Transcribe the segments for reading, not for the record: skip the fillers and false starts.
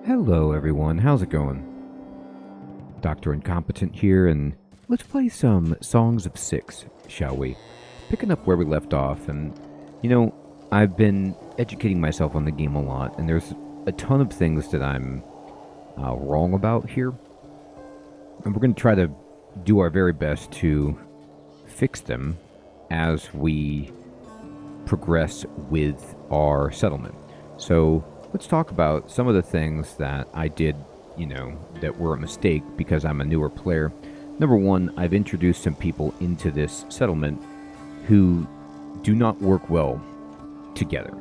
Hello everyone, how's it going? Dr. Incompetent here, and let's play some Songs of Six, shall we? Picking up where we left off, and I've been educating myself on the game a lot, and there's a ton of things that I'm wrong about here. And we're going to try to do our very best to fix them as we progress with our settlement. So let's talk about some of the things that I did, that were a mistake because I'm a newer player. Number one, I've introduced some people into this settlement who do not work well together.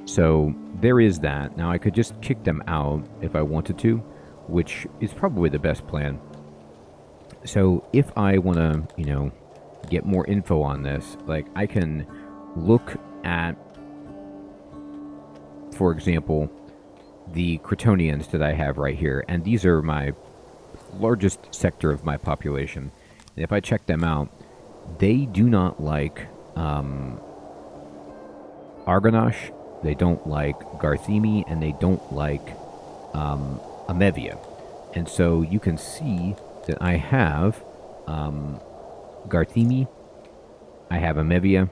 So there is that. Now I could just kick them out if I wanted to, which is probably the best plan. So if I want to, get more info on this, like I can look at, for example, the Cretonians that I have right here, and these are my largest sector of my population. And if I check them out, they do not like Argonash, they don't like Garthemi, and they don't like Amevia. And so you can see that I have Garthemi, I have Amevia,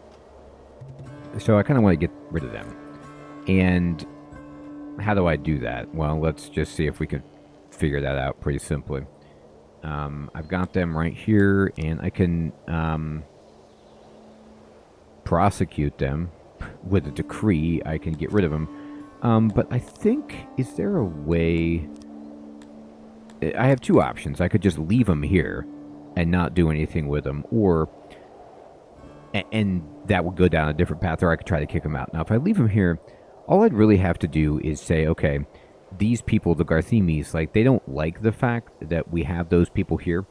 so I kind of want to get rid of them. And how do I do that? Well, let's just see if we can figure that out pretty simply. I've got them right here, and I can prosecute them with a decree. I can get rid of them. But I think, is there a way... I have two options. I could just leave them here and not do anything with them, or... and that would go down a different path, or I could try to kick them out. Now, if I leave them here, all I'd really have to do is say, okay, these people, the Garthemis, like, they don't like the fact that we have those people here,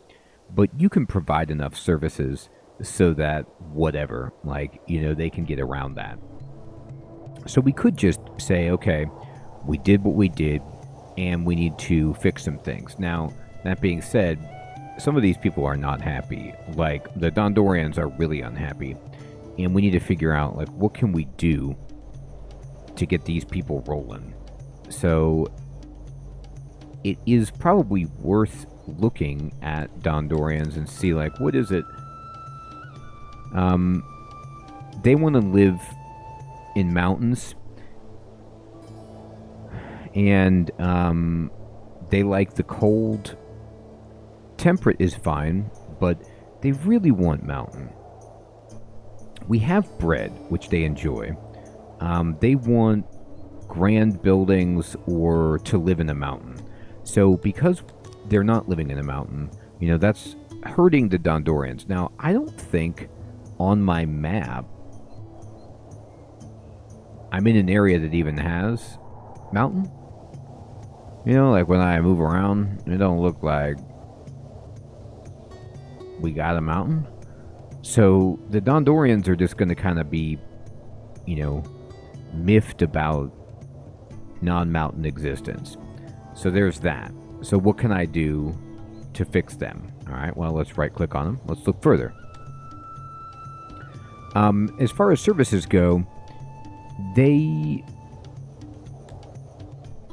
but you can provide enough services so that whatever, like, they can get around that. So we could just say, okay, we did what we did, and we need to fix some things. Now, that being said, some of these people are not happy. Like, the Dondorians are really unhappy, and we need to figure out, like, what can we do to get these people rolling. So it is probably worth looking at Dondorians and see, like, what is it? They want to live in mountains, and they like the cold. Temperate is fine, but they really want mountain. We have bread, which they enjoy. They want grand buildings or to live in a mountain. So because they're not living in a mountain, that's hurting the Dondorians. Now, I don't think on my map I'm in an area that even has mountain. Like when I move around, it don't look like we got a mountain. So the Dondorians are just going to kind of be, miffed about non-mountain existence. So there's that. So what can I do to fix them? All right, well, let's right-click on them. Let's look further. As far as services go, they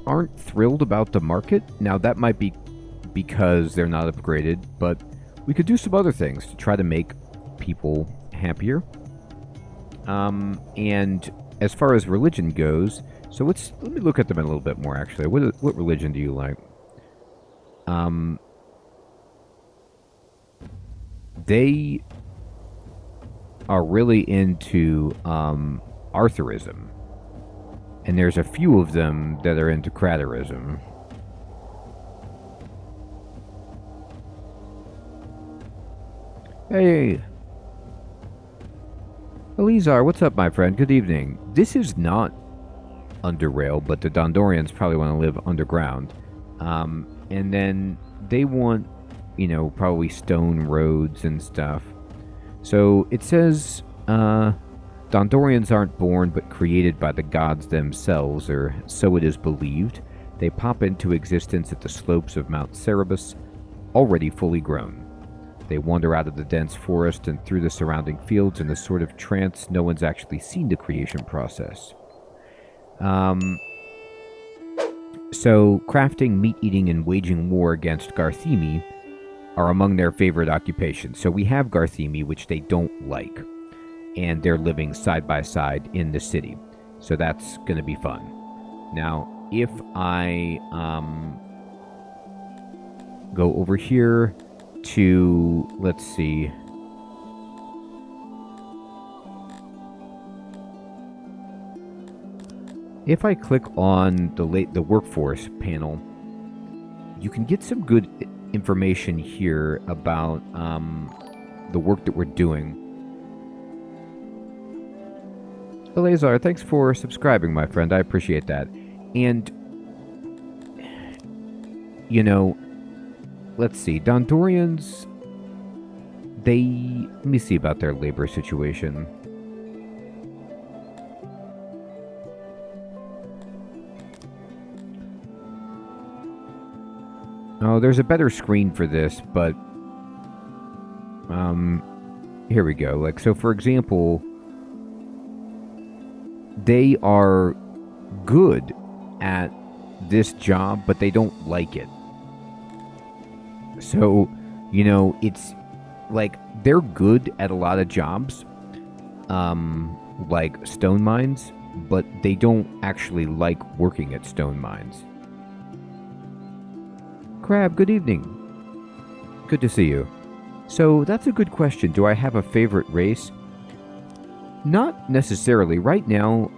aren't thrilled about the market. Now, that might be because they're not upgraded, but we could do some other things to try to make people happier. And as far as religion goes, so let me look at them a little bit more, actually. What religion do you like? They are really into Arthurism. And there's a few of them that are into Craterism. Hey! Elizar, what's up, my friend? Good evening. This is not under rail, but the Dondorians probably want to live underground. And then they want, probably stone roads and stuff. So it says, Dondorians aren't born but created by the gods themselves, or so it is believed. They pop into existence at the slopes of Mount Cerebus, already fully grown. They wander out of the dense forest and through the surrounding fields in a sort of trance. No one's actually seen the creation process. So, crafting, meat eating, and waging war against Garthemi are among their favorite occupations. So, we have Garthemi, which they don't like, and they're living side by side in the city. So, that's going to be fun. Now, if I go over here to, let's see. If I click on the workforce panel, you can get some good information here about the work that we're doing. Eleazar, thanks for subscribing, my friend. I appreciate that. And, you know, let's see. Dondorians, let me see about their labor situation. Oh, there's a better screen for this, but here we go. Like, so for example, they are good at this job, but they don't like it. So, you know, it's like they're good at a lot of jobs, like stone mines, but they don't actually like working at stone mines. Crab, good evening. Good to see you. So, that's a good question. Do I have a favorite race? Not necessarily. Right now,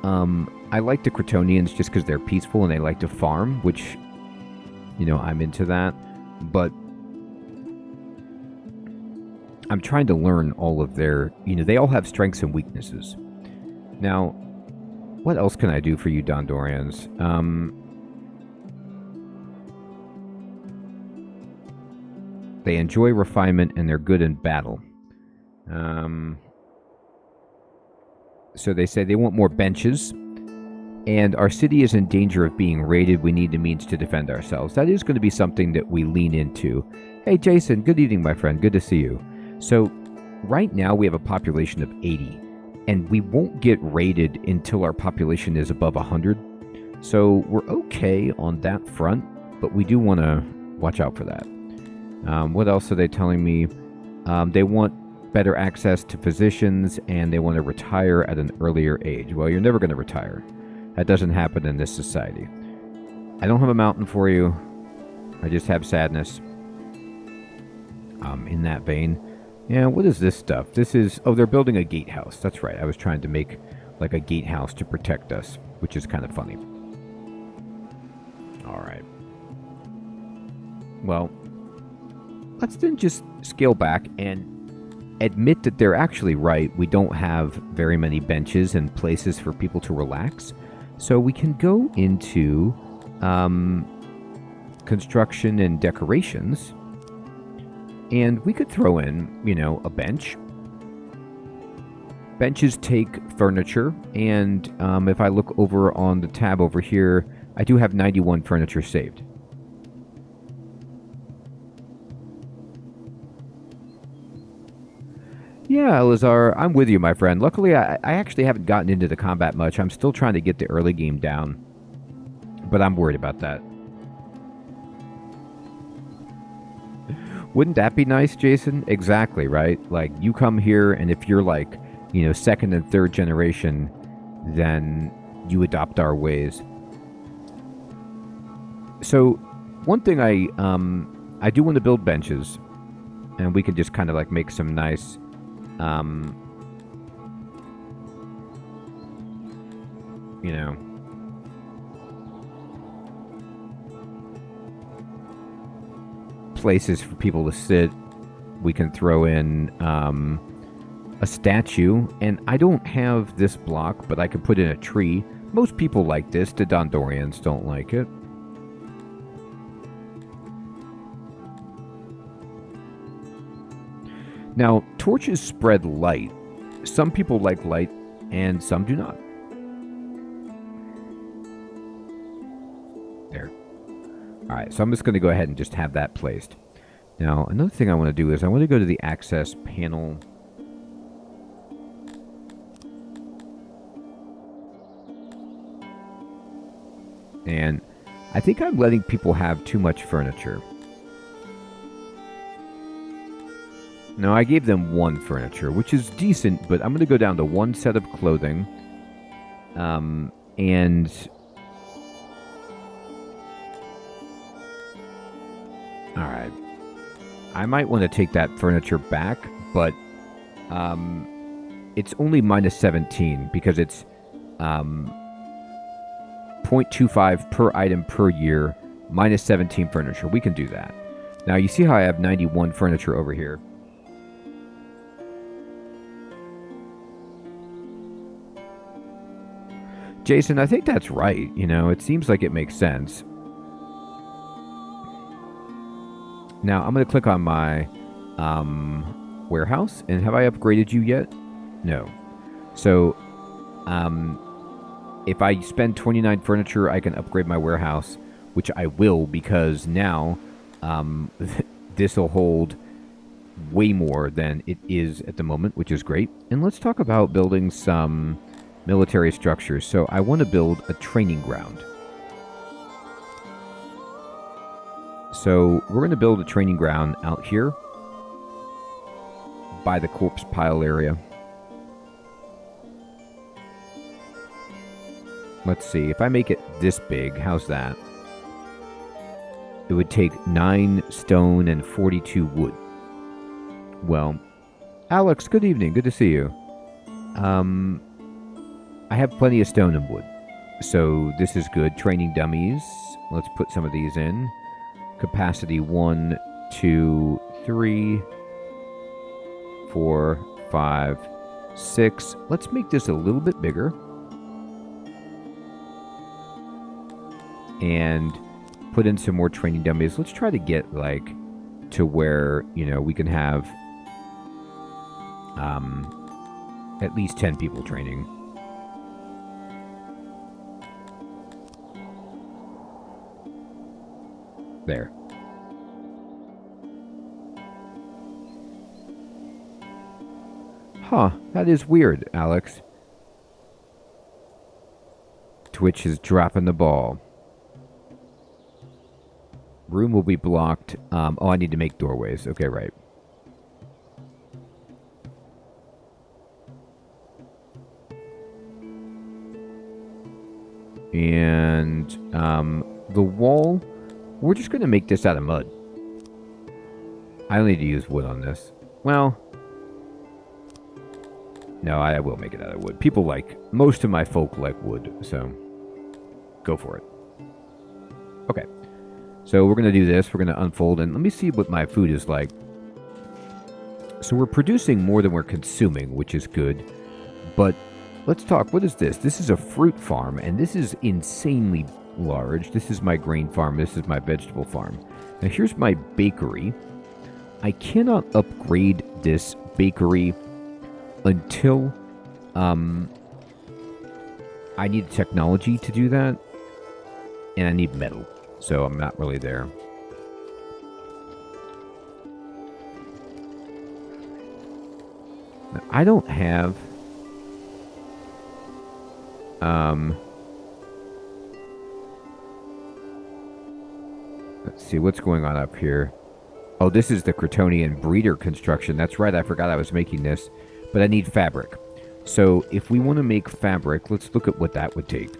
I like the Crotonians just because they're peaceful and they like to farm, which, you know, I'm into that. But I'm trying to learn all of their, you know, they all have strengths and weaknesses. Now, what else can I do for you, Dondorians? They enjoy refinement and they're good in battle. So they say they want more benches. And our city is in danger of being raided. We need the means to defend ourselves. That is going to be something that we lean into. Hey, Jason. Good evening, my friend. Good to see you. So right now we have a population of 80. And we won't get raided until our population is above 100. So we're okay on that front. But we do want to watch out for that. What else are they telling me? They want better access to physicians, and they want to retire at an earlier age. Well, you're never going to retire. That doesn't happen in this society. I don't have a mountain for you. I just have sadness. In that vein. Yeah, what is this stuff? This is... Oh, they're building a gatehouse. That's right. I was trying to make like a gatehouse to protect us, which is kind of funny. All right. Well, let's then just scale back and admit that they're actually right. We don't have very many benches and places for people to relax. So we can go into construction and decorations. And we could throw in, you know, a bench. Benches take furniture. And if I look over on the tab over here, I do have 91 furniture saved. Yeah, Lazar, I'm with you, my friend. Luckily, I actually haven't gotten into the combat much. I'm still trying to get the early game down. But I'm worried about that. Wouldn't that be nice, Jason? Exactly, right? Like, you come here, and if you're like, you know, second and third generation, then you adopt our ways. So, one thing I do want to build benches, and we can just kind of like make some nice... you know, places for people to sit. We can throw in a statue, and I don't have this block, but I can put in a tree. Most people like this. The Dondorians don't like it. Now, torches spread light. Some people like light, and some do not. There. Alright, so I'm just going to go ahead and just have that placed. Now, another thing I want to do is I want to go to the access panel. And I think I'm letting people have too much furniture. No, I gave them 1 furniture, which is decent, but I'm going to go down to 1 set of clothing. And... Alright. I might want to take that furniture back, but it's only minus 17 because it's 0.25 per item per year, minus 17 furniture. We can do that. Now, you see how I have 91 furniture over here? Jason, I think that's right. You know, it seems like it makes sense. Now, I'm going to click on my warehouse. And have I upgraded you yet? No. So, if I spend 29 furniture, I can upgrade my warehouse, which I will because now this will hold way more than it is at the moment, which is great. And let's talk about building some military structures. So I want to build a training ground. So we're going to build a training ground out here by the corpse pile area. Let's see, if I make it this big, how's that? It would take 9 stone and 42 wood. Well, Alex, good evening, good to see you. I have plenty of stone and wood, so this is good. Training dummies, let's put some of these in. Capacity 1, 2, 3, 4, 5, 6. Let's make this a little bit bigger. And put in some more training dummies. Let's try to get like to where, you know, we can have at least 10 people training. There. Huh, that is weird, Alex. Twitch is dropping the ball. Room will be blocked. Oh, I need to make doorways. Okay, right. And the wall, we're just going to make this out of mud. I don't need to use wood on this. Well, no, I will make it out of wood. People like, most of my folk like wood, so go for it. Okay. So we're going to do this. We're going to unfold, and let me see what my food is like. So we're producing more than we're consuming, which is good. But let's talk. What is this? This is a fruit farm, and this is insanely large. This is my grain farm. This is my vegetable farm. Now here's my bakery. I cannot upgrade this bakery until I need technology to do that, and I need metal. So I'm not really there. Now, I don't have... let's see, what's going on up here? Oh, this is the Crotonian breeder construction. That's right, I forgot I was making this. But I need fabric. So if we want to make fabric, let's look at what that would take.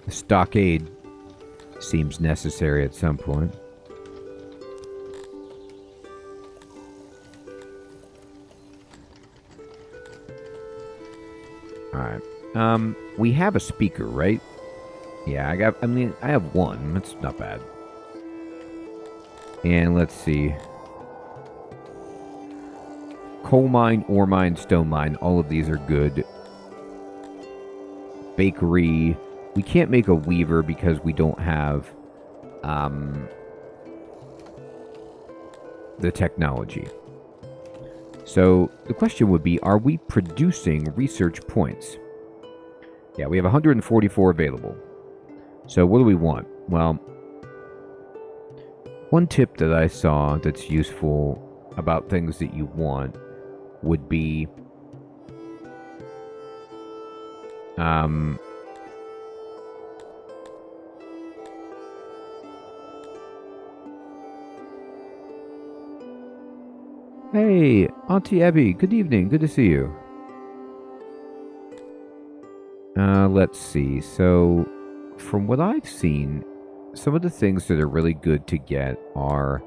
The stockade seems necessary at some point. Alright. We have a speaker, right? Yeah, I have one. That's not bad. And let's see. Coal mine, ore mine, stone mine. All of these are good. Bakery. We can't make a weaver because we don't have the technology. So the question would be, are we producing research points? Yeah, we have 144 available. So what do we want? Well, one tip that I saw that's useful about things that you want would be Hey, Auntie Abby, good evening. Good to see you. Let's see. So, from what I've seen, some of the things that are really good to get are,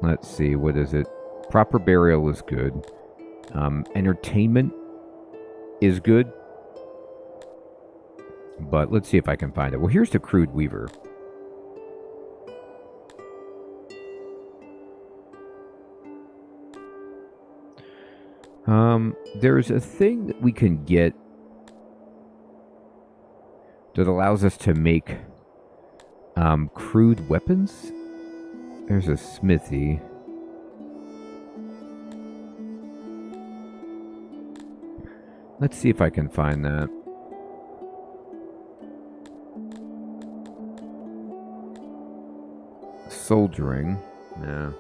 let's see, what is it? Proper burial is good. Entertainment is good. But let's see if I can find it. Well, here's the crude weaver. There's a thing that we can get that allows us to make crude weapons. There's a smithy. Let's see if I can find that. Soldiering. No.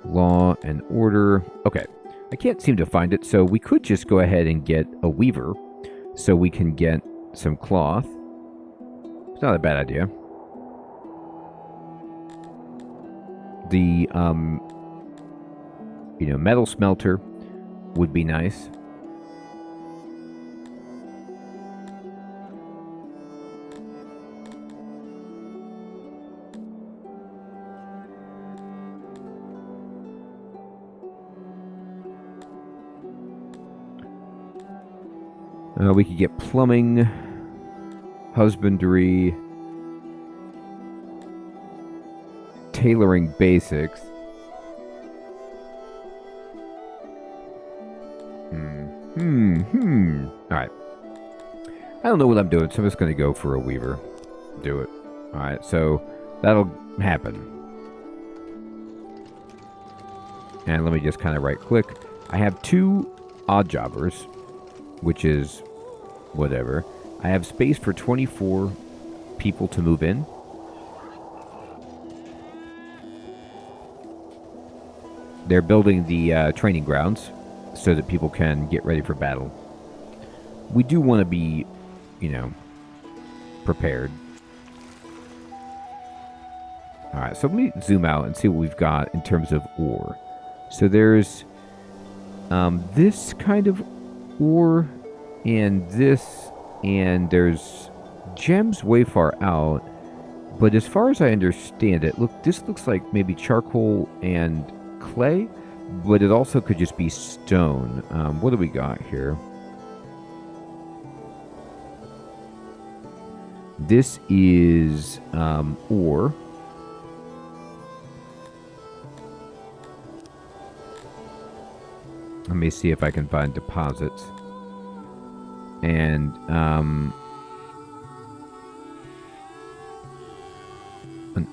Law and order. Okay. I can't seem to find it, so we could just go ahead and get a weaver so we can get some cloth. It's not a bad idea. The, metal smelter would be nice. We could get plumbing, husbandry, tailoring basics. Alright. I don't know what I'm doing, so I'm just going to go for a weaver. Do it. Alright, so that'll happen. And let me just kind of right click. I have 2 odd jobbers, which is whatever. I have space for 24 people to move in. They're building the training grounds so that people can get ready for battle. We do want to be, prepared. Alright, so let me zoom out and see what we've got in terms of ore. So there's this kind of ore and this, and there's gems way far out. But as far as I understand it, this looks like maybe charcoal and clay, but it also could just be stone. What do we got here? This is ore. Let me see if I can find deposits. And an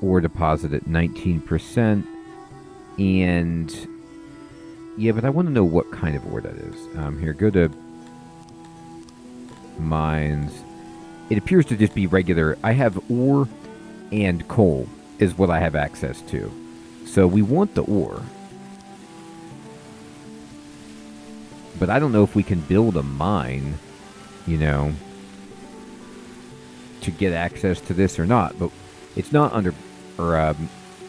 ore deposit at 19%. And yeah, but I want to know what kind of ore that is. Here, go to mines. It appears to just be regular. I have ore and coal is what I have access to. So we want the ore. But I don't know if we can build a mine, to get access to this or not. But it's not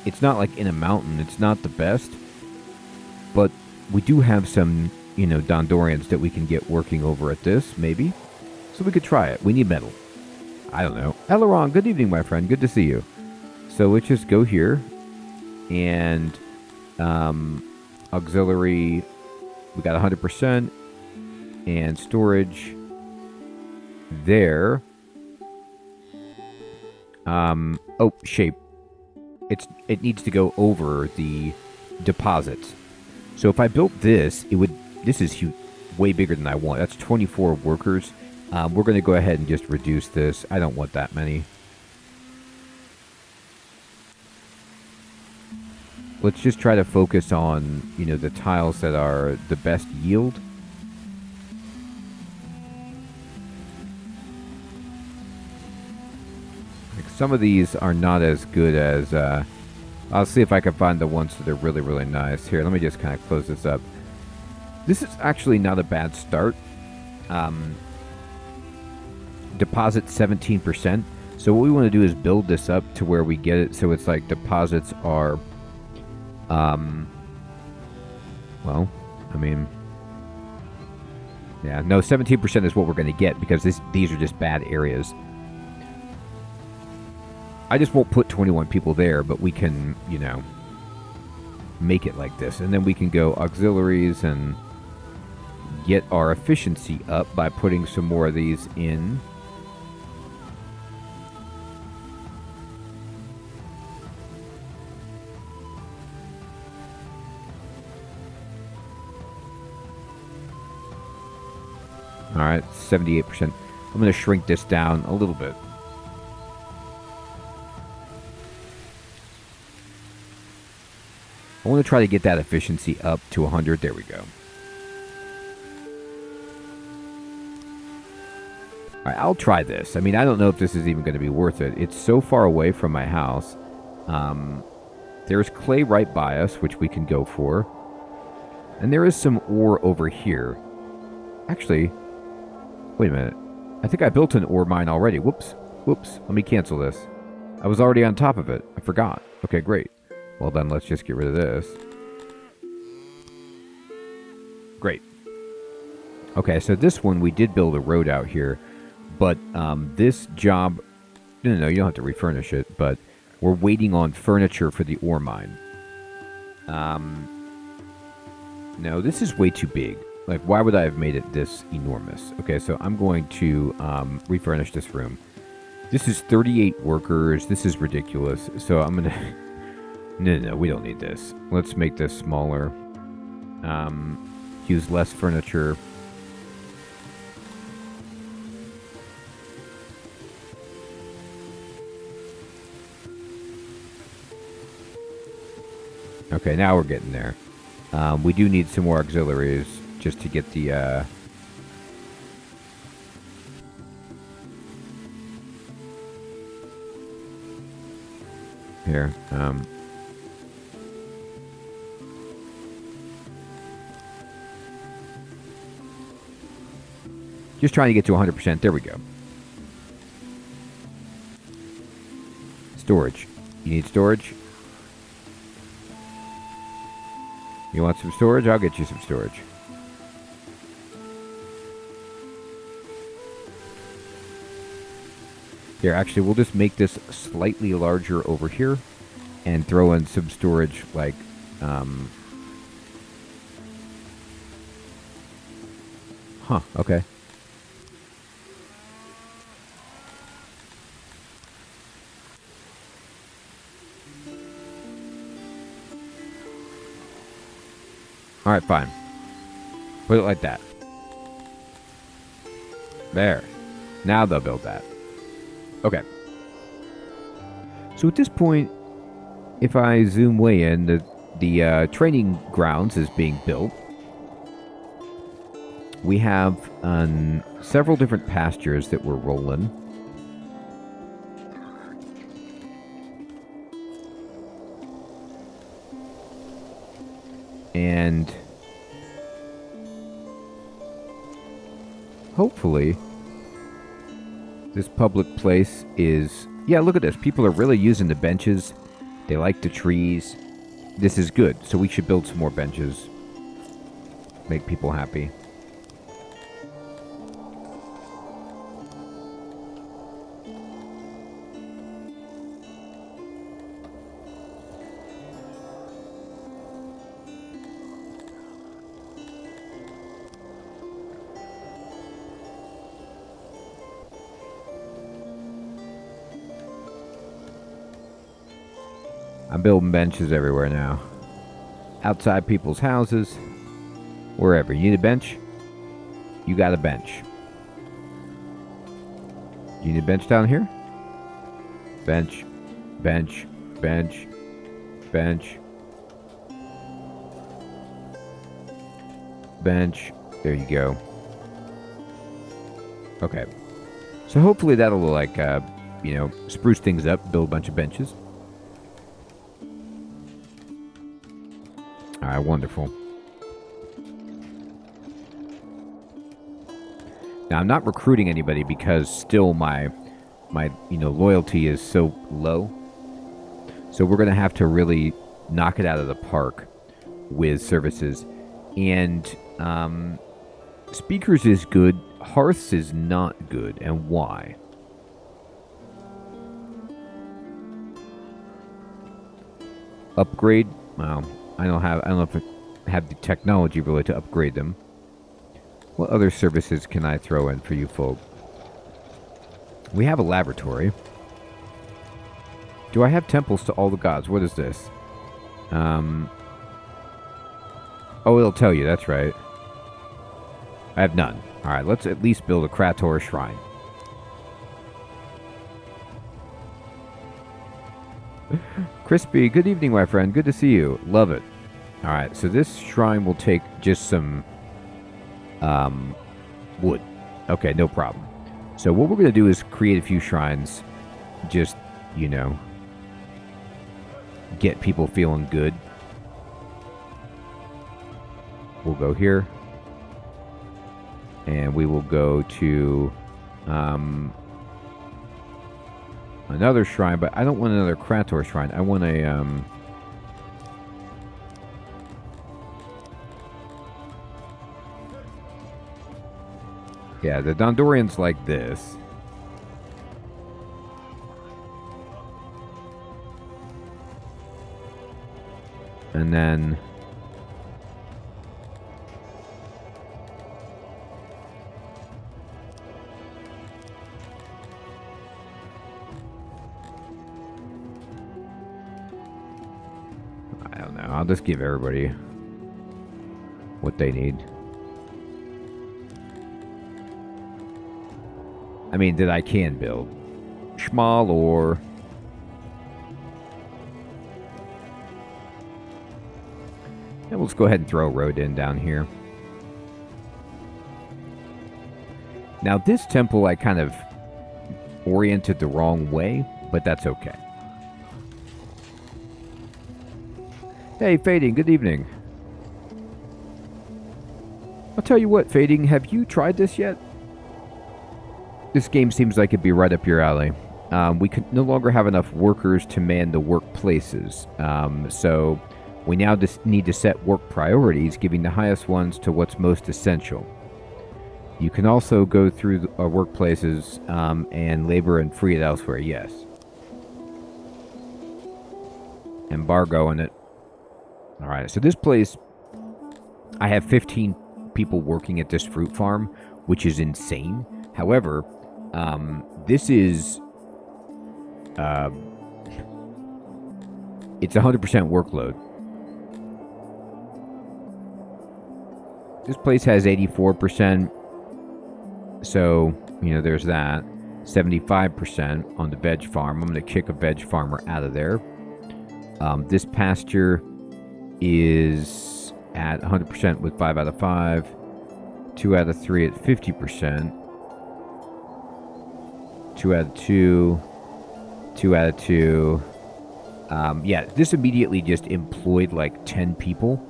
it's not like in a mountain. It's not the best. But we do have some, Dondorians that we can get working over at this, maybe. So we could try it. We need metal. I don't know. Eleron, good evening, my friend. Good to see you. So let's just go here. And auxiliary, we got 100%. And storage there. Shape. It needs to go over the deposits. So if I built this, this is huge, way bigger than I want. That's 24 workers. We're going to go ahead and just reduce this. I don't want that many. Let's just try to focus on, the tiles that are the best yield. Like some of these are not as good as... I'll see if I can find the ones that are really, really nice. Here, let me just kind of close this up. This is actually not a bad start. Deposit 17%. So what we want to do is build this up to where we get it so it's like deposits are, well, I mean, yeah, no, 17% is what we're going to get because these are just bad areas. I just won't put 21 people there, but we can, you know, make it like this. And then we can go auxiliaries and get our efficiency up by putting some more of these in. All right, 78%. I'm going to shrink this down a little bit. I want to try to get that efficiency up to 100. There we go. All right, I'll try this. I mean, I don't know if this is even going to be worth it. It's so far away from my house. There's clay right by us, which we can go for. And there is some ore over here. Actually, wait a minute. I think I built an ore mine already. Whoops. Whoops. Let me cancel this. I was already on top of it. I forgot. Okay, great. Well, then let's just get rid of this. Great. Okay, so this one, we did build a road out here. But this job... No, you don't have to refurnish it. But we're waiting on furniture for the ore mine. No, this is way too big. Like, why would I have made it this enormous? Okay, so I'm going to refurnish this room. This is 38 workers. This is ridiculous. So I'm going to... No, we don't need this. Let's make this smaller. Use less furniture. Okay, now we're getting there. We do need some more auxiliaries just to get the... Here. Just trying to get to 100%. There we go. Storage. You need storage? You want some storage? I'll get you some storage. Here, actually, we'll just make this slightly larger over here and throw in some storage like... Huh, okay. Alright, fine. Put it like that. There. Now they'll build that. Okay. So at this point, if I zoom way in, the training grounds is being built. We have several different pastures that we're rolling. And hopefully this public place is... Yeah, look at this. People are really using the benches. They like the trees. This is good. So we should build some more benches. Make people happy. I'm building benches everywhere now. Outside people's houses. Wherever. You need a bench? You got a bench. You need a bench down here? Bench. Bench. Bench. Bench. Bench. There you go. Okay. So hopefully that'll like, spruce things up, build a bunch of benches. Alright, wonderful. Now, I'm not recruiting anybody because still my my loyalty is so low. So we're going to have to really knock it out of the park with services. And speakers is good. Hearths is not good. And why? Upgrade? Well, I don't know if I have the technology really to upgrade them. What other services can I throw in for you folk? We have a laboratory. Do I have temples to all the gods? What is this? Oh, it'll tell you. That's right. I have none. All right, let's at least build a Krator shrine. Crispy, good evening, my friend. Good to see you. Love it. All right, so this shrine will take just some wood. Okay, no problem. So what we're going to do is create a few shrines. Just, get people feeling good. We'll go here. And we will go to another shrine, but I don't want another Krator shrine. I want a yeah, the Dondorian's like this. And then I don't know. I'll just give everybody what they need. I mean, that I can build. Schmal or... And let's go ahead and throw a road in down here. Now, this temple I kind of oriented the wrong way, but that's okay. Hey, Fading, good evening. I'll tell you what, Fading, have you tried this yet? This game seems like it'd be right up your alley. We could no longer have enough workers to man the workplaces. So we now just need to set work priorities, giving the highest ones to what's most essential. You can also go through workplaces and labor and free it elsewhere, yes. Embargo in it. Alright, so this place, I have 15 people working at this fruit farm, which is insane. However, this is, it's 100% workload. This place has 84%, so, there's that. 75% on the veg farm. I'm going to kick a veg farmer out of there. This pasture is at 100% with 5 out of 5. 2 out of 3 at 50%. 2 out of 2. 2 out of 2. Yeah, this immediately just employed like 10 people.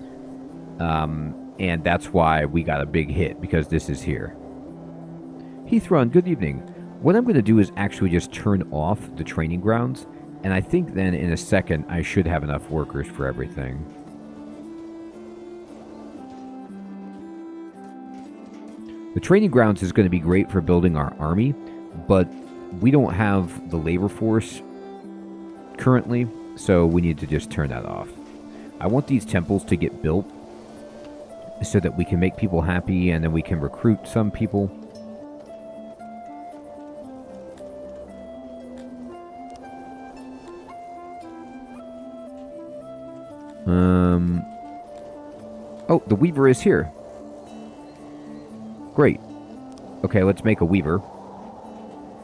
And that's why we got a big hit, because this is here. Heathrun, good evening. What I'm going to do is actually just turn off the training grounds. And I think then in a second I should have enough workers for everything. The training grounds is going to be great for building our army, but we don't have the labor force currently, so we need to just turn that off. I want these temples to get built so that we can make people happy and then we can recruit some people. Oh, the weaver is here. Great. Okay, let's make a weaver.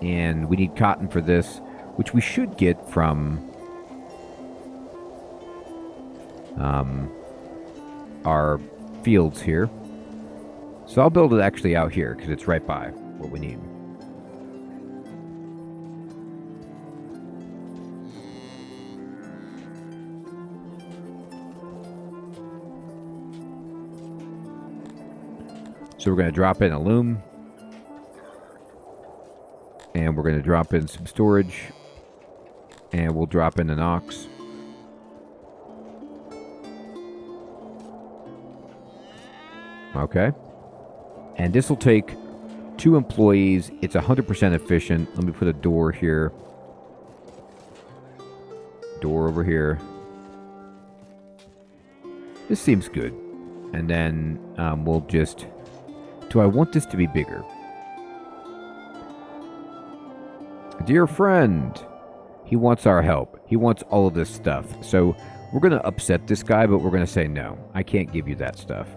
And we need cotton for this, which we should get from our fields here. So I'll build it actually out here because it's right by what we need. So we're going to drop in a loom. And we're going to drop in some storage. And we'll drop in an ox. Okay. And this will take 2 employees. It's 100% efficient. Let me put a door here. Door over here. This seems good. And then we'll just... Do I want this to be bigger? Dear friend, he wants our help. He wants all of this stuff. So we're going to upset this guy, but we're going to say no. I can't give you that stuff.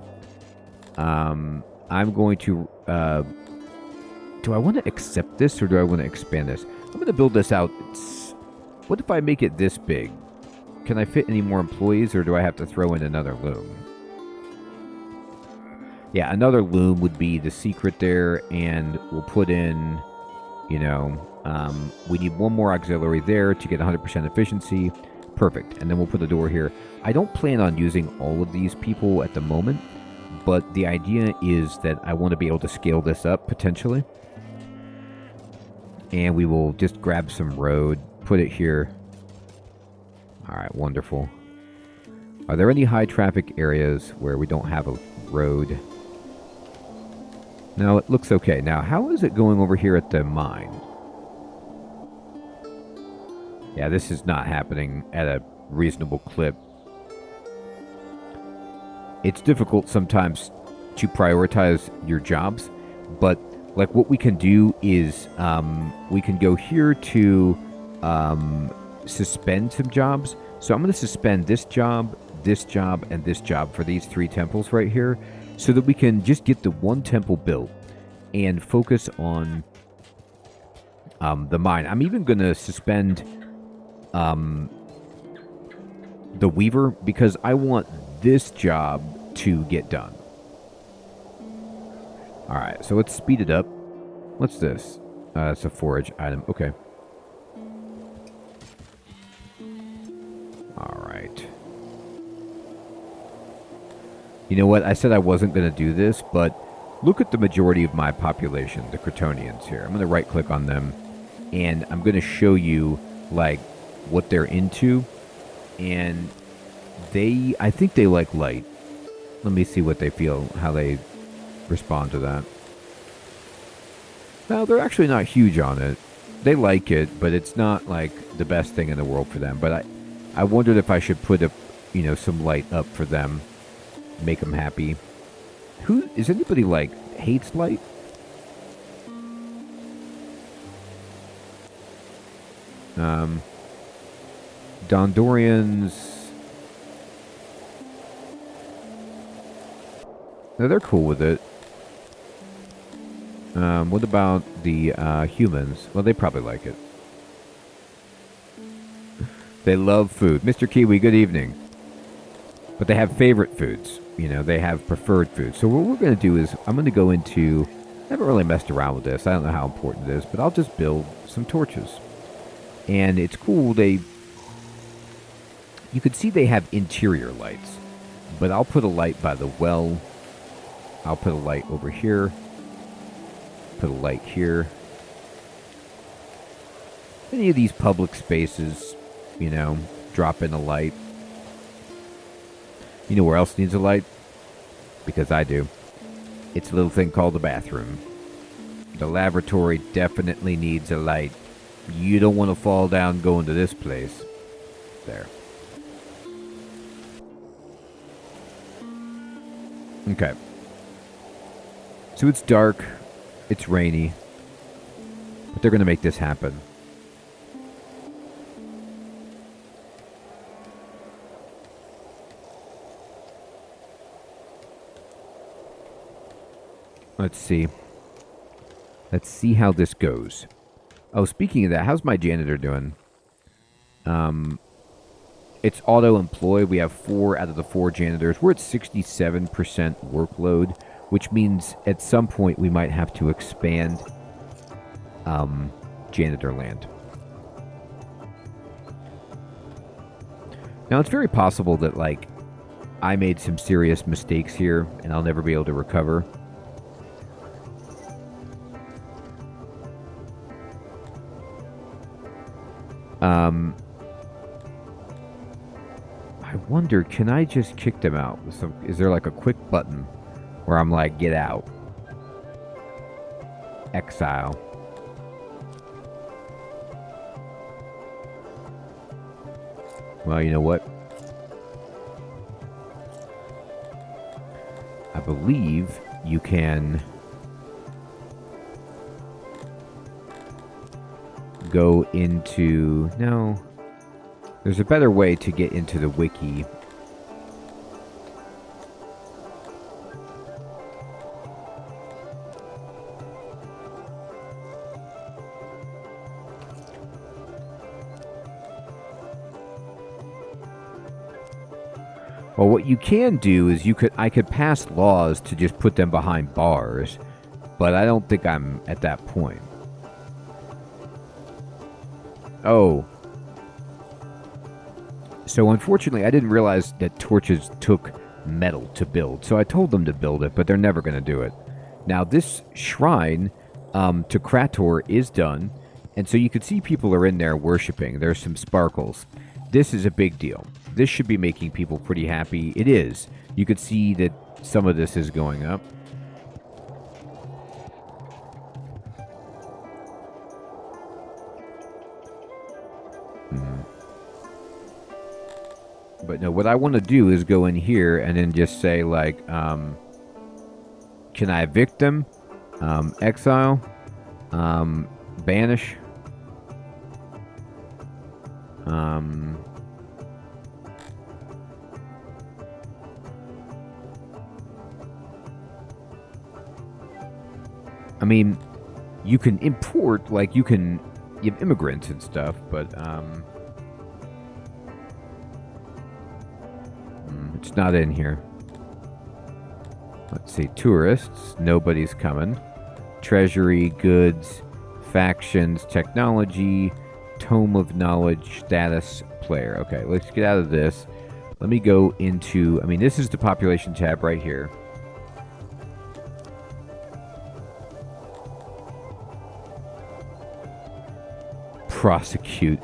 I'm going to... do I want to accept this or do I want to expand this? I'm going to build this out. What if I make it this big? Can I fit any more employees or do I have to throw in another loom? Yeah, another loom would be the secret there, and we'll put in, you know, we need one more auxiliary there to get 100% efficiency. Perfect. And then we'll put a door here. I don't plan on using all of these people at the moment, but the idea is that I want to be able to scale this up potentially. And we will just grab some road, put it here. All right, wonderful. Are there any high traffic areas where we don't have a road? No, it looks okay. Now, how is it going over here at the mine? Yeah, this is not happening at a reasonable clip. It's difficult sometimes to prioritize your jobs, but like what we can do is we can go here to suspend some jobs. So I'm going to suspend this job, and this job for these 3 temples right here, so that we can just get the one temple built and focus on the mine. I'm even going to suspend the weaver because I want this job to get done. Alright, so let's speed it up. What's this? It's a forage item. Okay. Alright. You know what? I said I wasn't going to do this, but look at the majority of my population, the Crotonians here. I'm going to right-click on them, and I'm going to show you, like, what they're into. And I think they like light. Let me see what they feel, how they respond to that. Now, they're actually not huge on it. They like it, but it's not, like, the best thing in the world for them. But I wondered if I should put, some light up for them. Make them happy. Who is anybody like hates light? Dondorians. No, they're cool with it. What about the humans? Well, they probably like it. They love food. Mr. Kiwi, good evening. But they have favorite foods. You know, they have preferred foods. So what we're going to do is I'm going to go into... I haven't really messed around with this. I don't know how important it is. But I'll just build some torches. And it's cool. You can see they have interior lights. But I'll put a light by the well. I'll put a light over here. Put a light here. Any of these public spaces, drop in a light. You know where else needs a light? Because I do. It's a little thing called the bathroom. The lavatory definitely needs a light. You don't want to fall down going to this place. There. Okay. So it's dark. It's rainy. But they're going to make this happen. Let's see. Let's see how this goes. Oh, speaking of that, how's my janitor doing? It's auto-employ. We have 4 out of the 4 janitors. We're at 67% workload, which means at some point we might have to expand janitor land. Now, it's very possible that, I made some serious mistakes here, and I'll never be able to recover. I wonder, can I just kick them out? Is there like a quick button where I'm like, get out? Exile. Well, you know what? I believe you can go into... No. There's a better way to get into the wiki. Well, what you can do is I could pass laws to just put them behind bars, but I don't think I'm at that point. Oh. So unfortunately, I didn't realize that torches took metal to build. So I told them to build it, but they're never going to do it. Now, this shrine to Krator is done. And so you can see people are in there worshiping. There's some sparkles. This is a big deal. This should be making people pretty happy. It is. You could see that some of this is going up. But no, what I want to do is go in here and then just say, like, can I evict them? Exile? Banish? I mean, you can import, like, you have immigrants and stuff, but, it's not in here. Let's see, tourists, nobody's coming. Treasury, goods, factions, technology, tome of knowledge, status, player. Okay, let's get out of this. Let me go into, I mean, this is the population tab right here. Prosecute.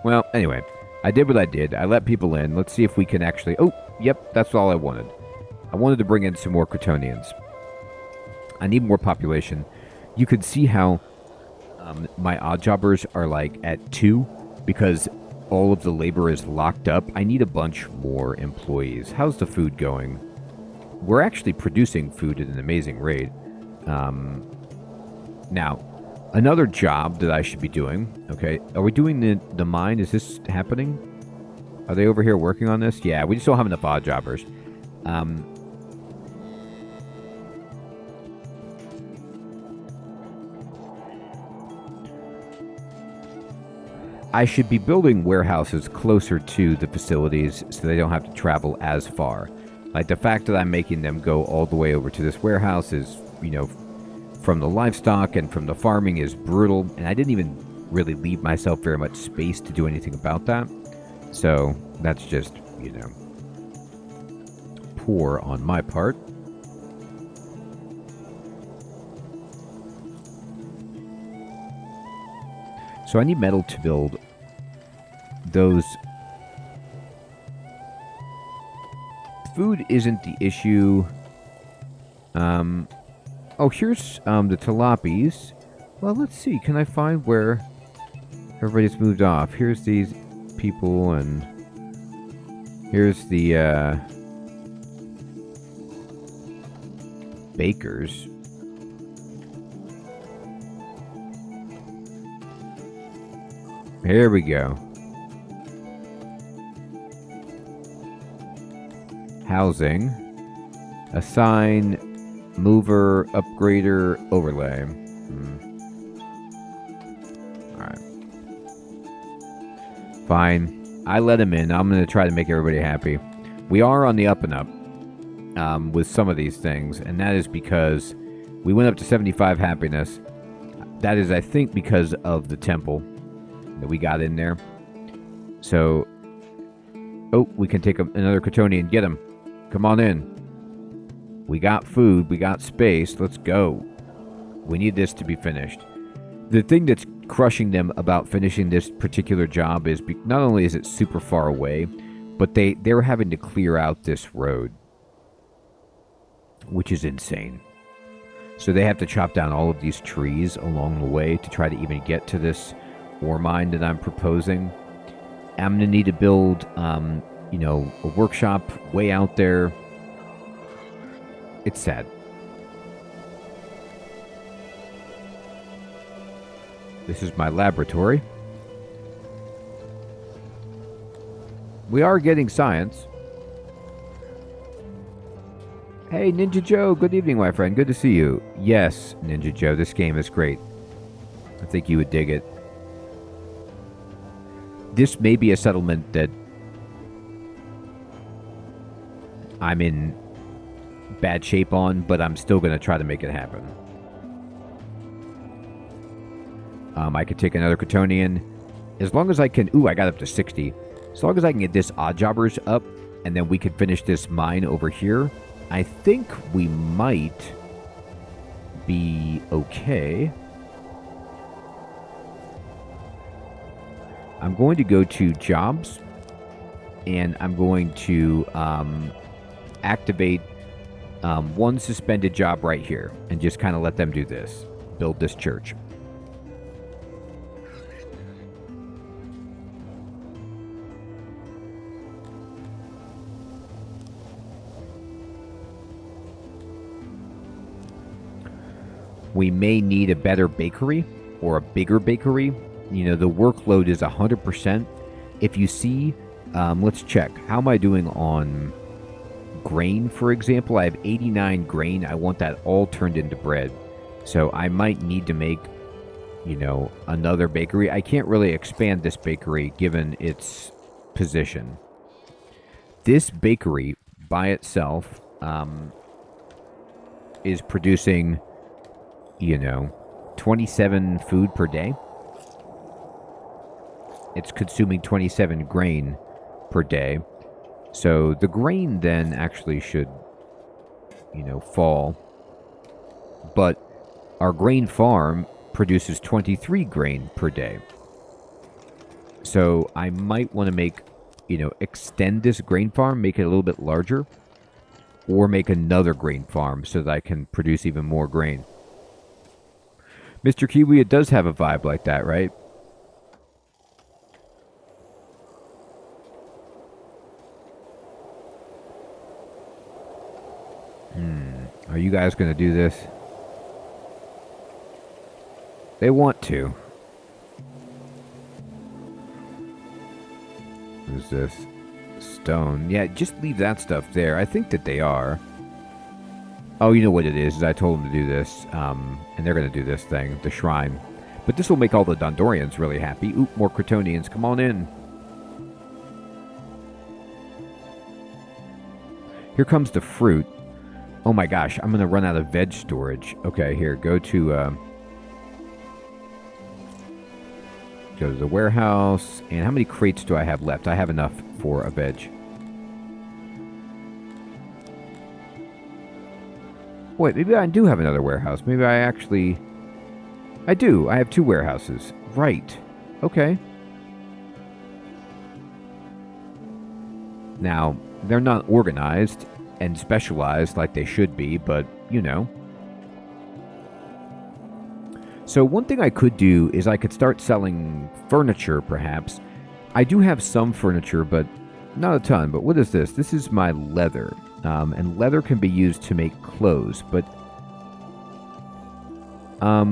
Well, anyway, I did what I did. I let people in. Let's see if we can actually... Oh, yep, that's all I wanted. I wanted to bring in some more Kryptonians. I need more population. You can see how my oddjobbers are like at 2 because all of the labor is locked up. I need a bunch more employees. How's the food going? We're actually producing food at an amazing rate. Now, another job that I should be doing, okay, are we doing the mine? Is this happening? Are they over here working on this? Yeah, we just don't have enough odd jobbers. I should be building warehouses closer to the facilities so they don't have to travel as far. Like, the fact that I'm making them go all the way over to this warehouse is, you know, from the livestock and from the farming is brutal, and I didn't even really leave myself very much space to do anything about that. So that's just, you know, poor on my part. So I need metal to build those. Food isn't the issue. Oh, here's the Tilapis. Well, let's see. Can I find where everybody's moved off? Here's these people, and here's the bakers. Here we go. Housing. Assign. Mover. Upgrader. Overlay. Alright. Fine. I let him in. I'm going to try to make everybody happy. We are on the up and up with some of these things, and that is because we went up to 75 happiness. That is, I think, because of the temple that we got in there. So Oh, we can take another Kryptonian. Get him. Come on in. We got food. We got space. Let's go. We need this to be finished. The thing that's crushing them about finishing this particular job is not only is it super far away, but they're having to clear out this road, which is insane. So they have to chop down all of these trees along the way to try to even get to this ore mine that I'm proposing. I'm going to need to build, a workshop way out there. It's sad. This is my laboratory. We are getting science. Hey, Ninja Joe. Good evening, my friend. Good to see you. Yes, Ninja Joe. This game is great. I think you would dig it. This may be a settlement that I'm in bad shape on, but I'm still going to try to make it happen. I could take another Kryptonian. As long as I can... Ooh, I got up to 60. As long as I can get this Oddjobbers up, and then we could finish this mine over here, I think we might be okay. I'm going to go to jobs, and I'm going to activate one suspended job right here, and just kind of let them do this. Build this church. We may need a better bakery or a bigger bakery. You know, the workload is 100%. If you see, let's check. How am I doing on grain, for example? I have 89 grain. I want that all turned into bread. So I might need to make, another bakery. I can't really expand this bakery given its position. This bakery by itself is producing... 27 food per day. It's consuming 27 grain per day. So the grain then actually should, fall. But our grain farm produces 23 grain per day. So I might want to make, extend this grain farm, make it a little bit larger, or make another grain farm so that I can produce even more grain. Mr. Kiwi, it does have a vibe like that, right? Are you guys going to do this? They want to. What is this? Stone. Yeah, just leave that stuff there. I think that they are. Oh, you know what it is I told them to do this, and they're going to do this thing, the shrine. But this will make all the Dondorians really happy. Oop, more Kryptonians, come on in. Here comes the fruit. Oh my gosh, I'm going to run out of veg storage. Okay, here, go to the warehouse. And how many crates do I have left? I have enough for a veg. Wait, maybe I do have another warehouse. Maybe I actually... I do. I have 2 warehouses. Right. Okay. Now, they're not organized and specialized like they should be, but, So one thing I could do is I could start selling furniture, perhaps. I do have some furniture, but not a ton. But what is this? This is my leather. And leather can be used to make clothes, but I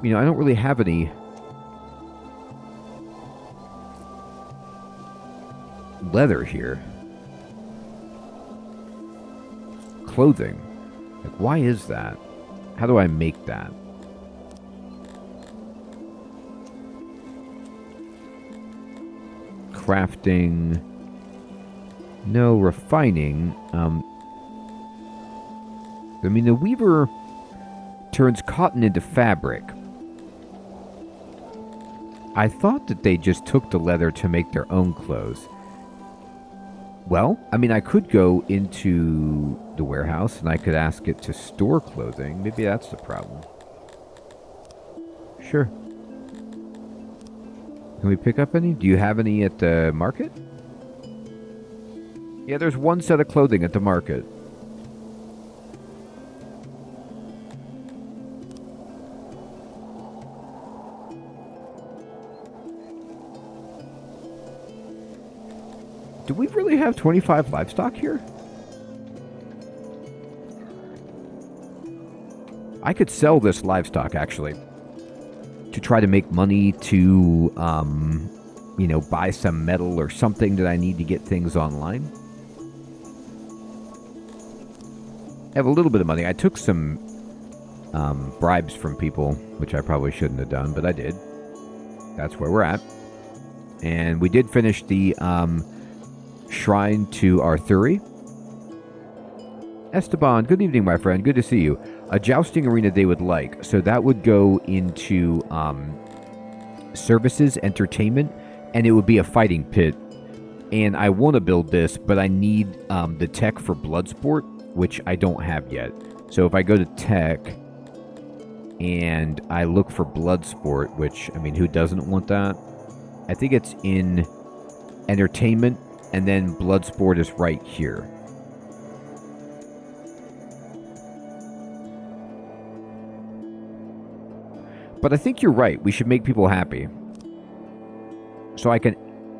don't really have any leather here. Clothing. Like, why is that? How do I make that? Crafting. No, refining. The weaver turns cotton into fabric. I thought that they just took the leather to make their own clothes. Well, I mean, I could go into the warehouse and I could ask it to store clothing. Maybe that's the problem. Sure. Can we pick up any? Do you have any at the market? Yeah, there's one set of clothing at the market. Do we really have 25 livestock here? I could sell this livestock, actually, to try to make money to, you know, buy some metal or something that I need to get things online. I have a little bit of money. I took some bribes from people, which I probably shouldn't have done, but I did. That's where we're at. And we did finish the shrine to Arthuri. Esteban, good evening, my friend. Good to see you. A jousting arena they would like. So that would go into services, entertainment, and it would be a fighting pit. And I want to build this, but I need the tech for Bloodsport, which I don't have yet. So if I go to tech and I look for Bloodsport, which, I mean, who doesn't want that? I think it's in entertainment, and then Bloodsport is right here. But I think you're right. We should make people happy. So I can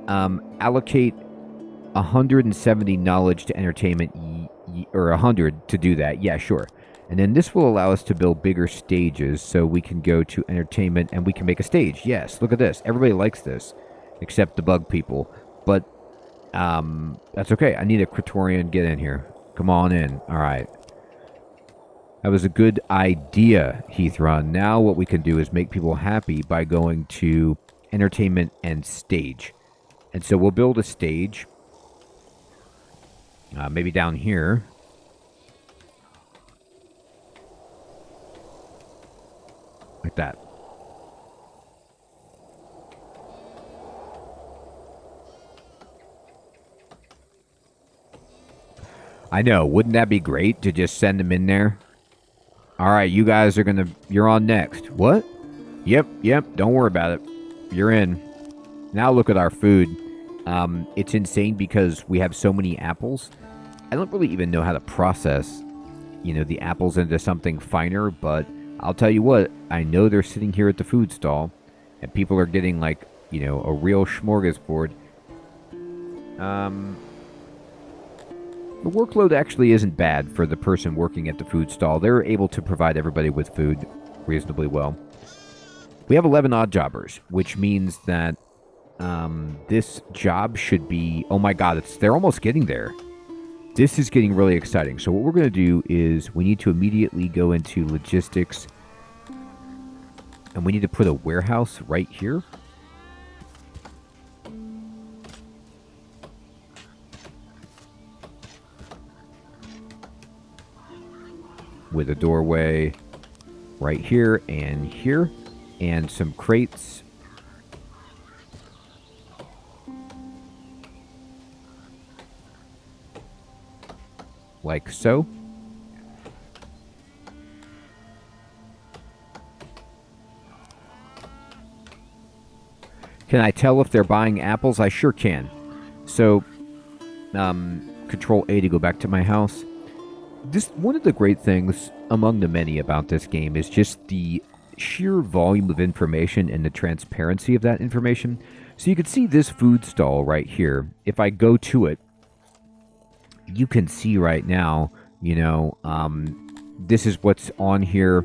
allocate 170 knowledge to entertainment, or 100 to do that. Yeah, sure. And then this will allow us to build bigger stages, so we can go to entertainment and we can make a stage. Yes, look at this. Everybody likes this, except the bug people. But that's okay. I need a Praetorian. Get in here. Come on in. All right. That was a good idea, Heathron. Now what we can do is make people happy by going to entertainment and stage. And so we'll build a stage. Maybe down here. Like that. I know. Wouldn't that be great to just send them in there? All right, you guys are you're on next. What? Yep. Don't worry about it. You're in. Now look at our food. It's insane because we have so many apples. I don't really even know how to process, you know, the apples into something finer, but I'll tell you what, I know they're sitting here at the food stall, and people are getting, like, you know, a real smorgasbord. The workload actually isn't bad for the person working at the food stall. They're able to provide everybody with food reasonably well. We have 11 odd jobbers, which means that this job should be... Oh my god, they're almost getting there. This is getting really exciting. So what we're going to do is we need to immediately go into logistics. And we need to put a warehouse right here. With a doorway right here. And some crates. Like so. Can I tell if they're buying apples? I sure can. So, Control A to go back to my house. One of the great things among the many about this game is just the sheer volume of information and the transparency of that information. So you can see this food stall right here. If I go to it, you can see right now, you know, this is what's on here,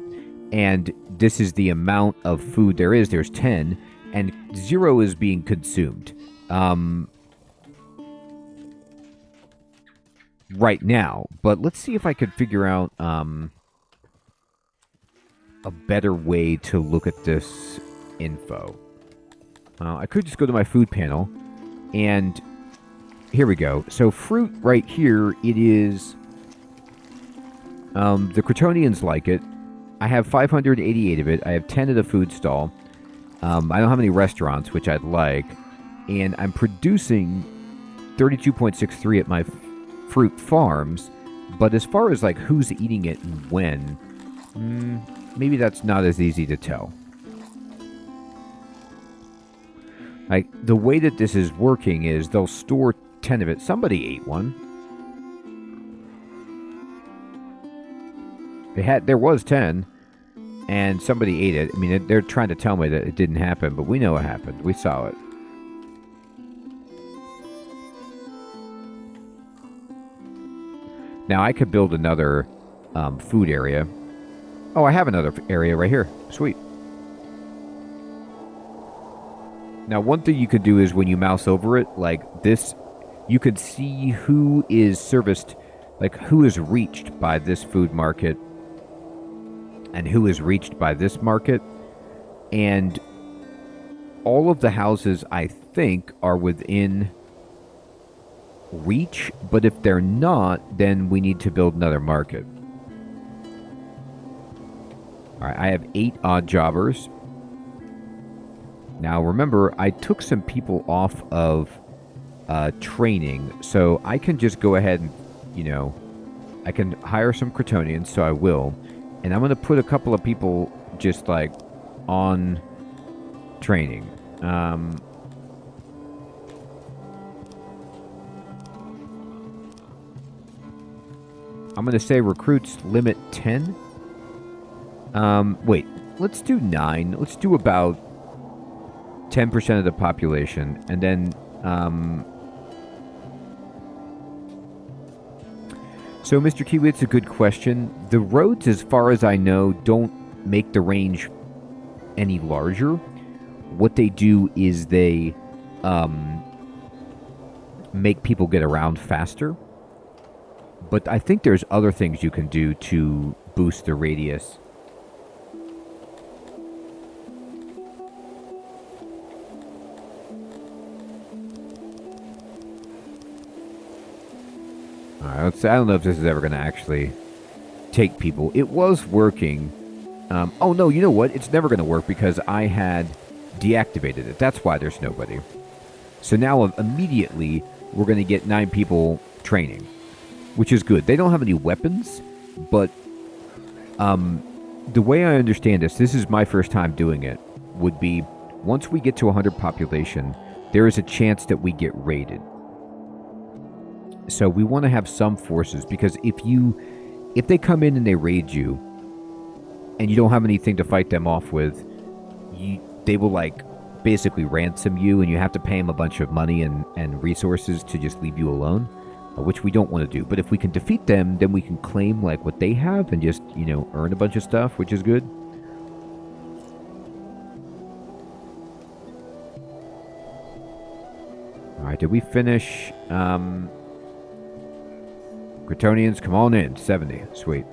and this is the amount of food there is. There's 10, and 0 is being consumed right now. But let's see if I could figure out a better way to look at this info. I could just go to my food panel, and here we go. So fruit right here, it is... the Crotonians like it. I have 588 of it. I have 10 at the food stall. I don't have any restaurants, which I'd like. And I'm producing 32.63 at my fruit farms, but as far as like who's eating it and when, maybe that's not as easy to tell. Like, the way that this is working is they'll store 10 of it. Somebody ate one. There was 10, and somebody ate it. I mean, they're trying to tell me that it didn't happen, but we know it happened. We saw it. Now, I could build another food area. Oh, I have another area right here. Sweet. Now, one thing you could do is when you mouse over it, like this, you could see who is serviced, like who is reached by this food market and who is reached by this market. And all of the houses, I think, are within reach, but if they're not, then we need to build another market. All right, I have 8 odd jobbers. Now, remember, I took some people off of training, so I can just go ahead and, I can hire some Kryptonians, so I will. And I'm going to put a couple of people just, like, on training. I'm going to say recruits limit 10. Wait, let's do 9. Let's do about 10% of the population, and then so Mr. Kiwi, it's a good question. The roads, as far as I know, don't make the range any larger. What they do is they make people get around faster, but I think there's other things you can do to boost the radius. I don't know if this is ever going to actually take people. It was working. Oh, no, you know what? It's never going to work because I had deactivated it. That's why there's nobody. So now immediately we're going to get 9 people training, which is good. They don't have any weapons, but the way I understand this is my first time doing it, would be once we get to 100 population, there is a chance that we get raided. So we want to have some forces, because if they come in and they raid you and you don't have anything to fight them off with, they will like basically ransom you, and you have to pay them a bunch of money and resources to just leave you alone, which we don't want to do. But if we can defeat them, then we can claim like what they have and just, earn a bunch of stuff, which is good. All right, did we finish? Kryptonians, come on in. 70. Sweet.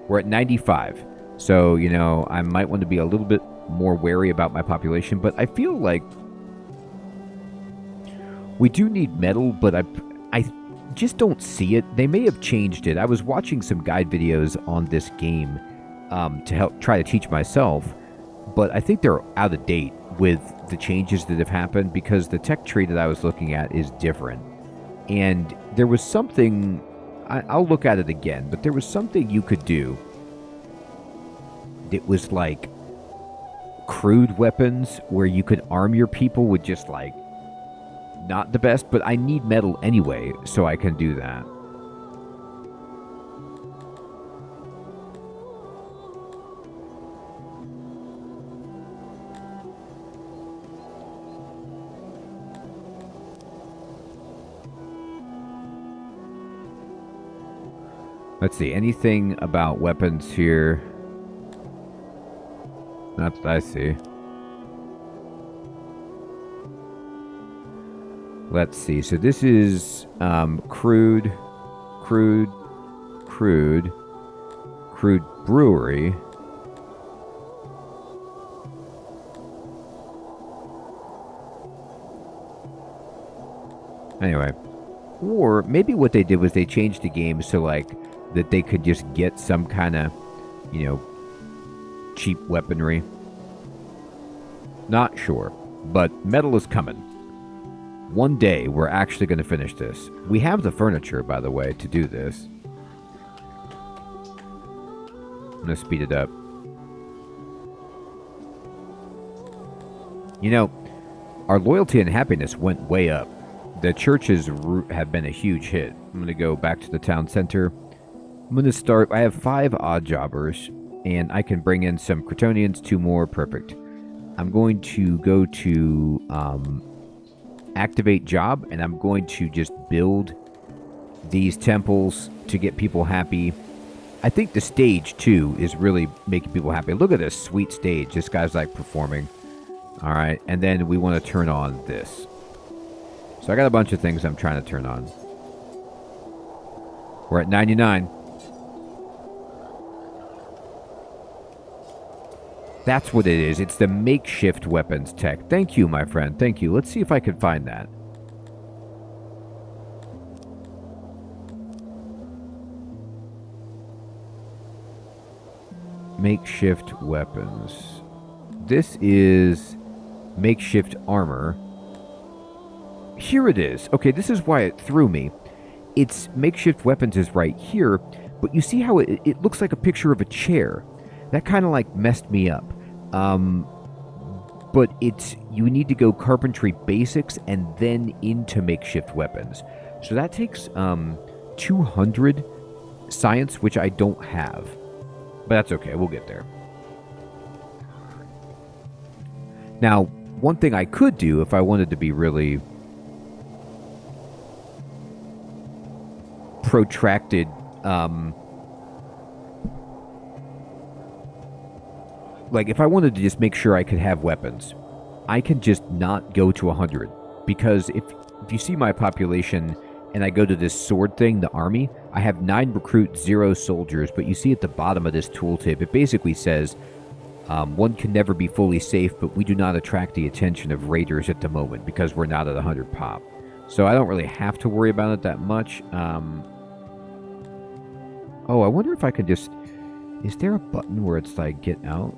We're at 95. So, I might want to be a little bit more wary about my population, but I feel like we do need metal, but I just don't see it. They may have changed it. I was watching some guide videos on this game to help try to teach myself, but I think they're out of date with the changes that have happened, because the tech tree that I was looking at is different. And there was something, I'll look at it again, but there was something you could do that was like crude weapons where you could arm your people with just like not the best, but I need metal anyway, so I can do that. Let's see, anything about weapons here? Not that I see. Let's see, so this is crude brewery. Anyway, or maybe what they did was they changed the game so like that they could just get some kind of, cheap weaponry. Not sure, but metal is coming. One day, we're actually going to finish this. We have the furniture, by the way, to do this. I'm going to speed it up. You know, our loyalty and happiness went way up. The churches have been a huge hit. I'm going to go back to the town center. I'm going to start. I have 5 odd jobbers, and I can bring in some Cretonians, 2 more. Perfect. I'm going to go to activate job, and I'm going to just build these temples to get people happy. I think the stage, too, is really making people happy. Look at this sweet stage. This guy's, like, performing. All right, and then we want to turn on this. So I got a bunch of things I'm trying to turn on. We're at 99. That's what it is. It's the makeshift weapons tech. Thank you, my friend. Thank you. Let's see if I can find that. Makeshift weapons. This is makeshift armor. Here it is. Okay, this is why it threw me. It's makeshift weapons is right here, but you see how it looks like a picture of a chair. That kind of like messed me up. But you need to go carpentry basics and then into makeshift weapons. So that takes 200 science, which I don't have. But that's okay, we'll get there. Now, one thing I could do if I wanted to be really protracted, like if I wanted to just make sure I could have weapons, I can just not go to 100. Because if you see my population and I go to this sword thing, the army, I have 9 recruits, 0 soldiers, but you see at the bottom of this tooltip, it basically says, one can never be fully safe, but we do not attract the attention of raiders at the moment because we're not at 100 pop. So I don't really have to worry about it that much. Oh, I wonder if I could just... Is there a button where it's like, get out?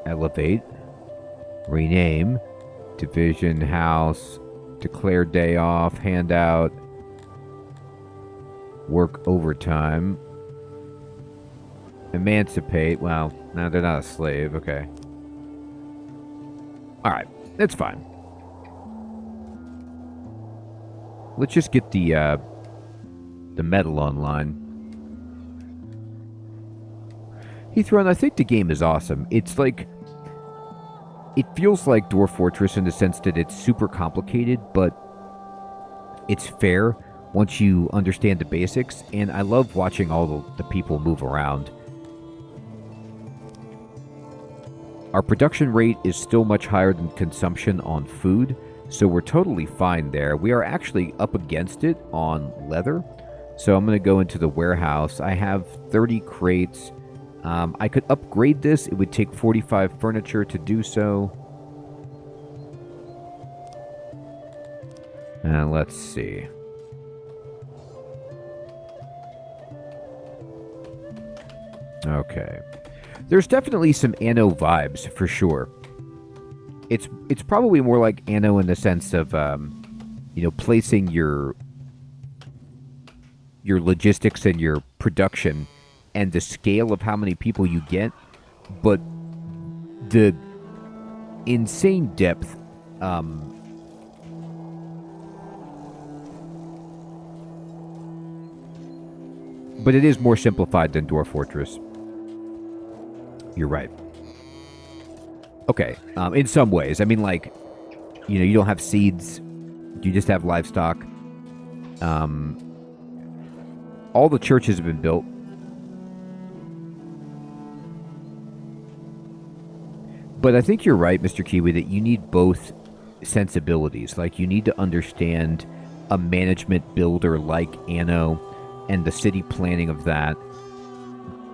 Elevate. Rename. Division, house. Declare day off. Handout. Work overtime. Emancipate. Well, no, they're not a slave. Okay. Alright. That's fine. Let's just get the medal online. Heathrun, I think the game is awesome. It's like... It feels like Dwarf Fortress in the sense that it's super complicated, but it's fair once you understand the basics. And I love watching all the people move around. Our production rate is still much higher than consumption on food, so we're totally fine there. We are actually up against it on leather. So I'm going to go into the warehouse. I have 30 crates. I could upgrade this. It would take 45 furniture to do so. Let's see. Okay. There's definitely some Anno vibes, for sure. It's probably more like Anno in the sense of, placing your logistics and your production and the scale of how many people you get, but the insane depth, but it is more simplified than Dwarf Fortress. You're right. Okay, in some ways. I mean, like, you don't have seeds. You just have livestock. All the churches have been built. But I think you're right, Mr. Kiwi, that you need both sensibilities. Like, you need to understand a management builder like Anno and the city planning of that.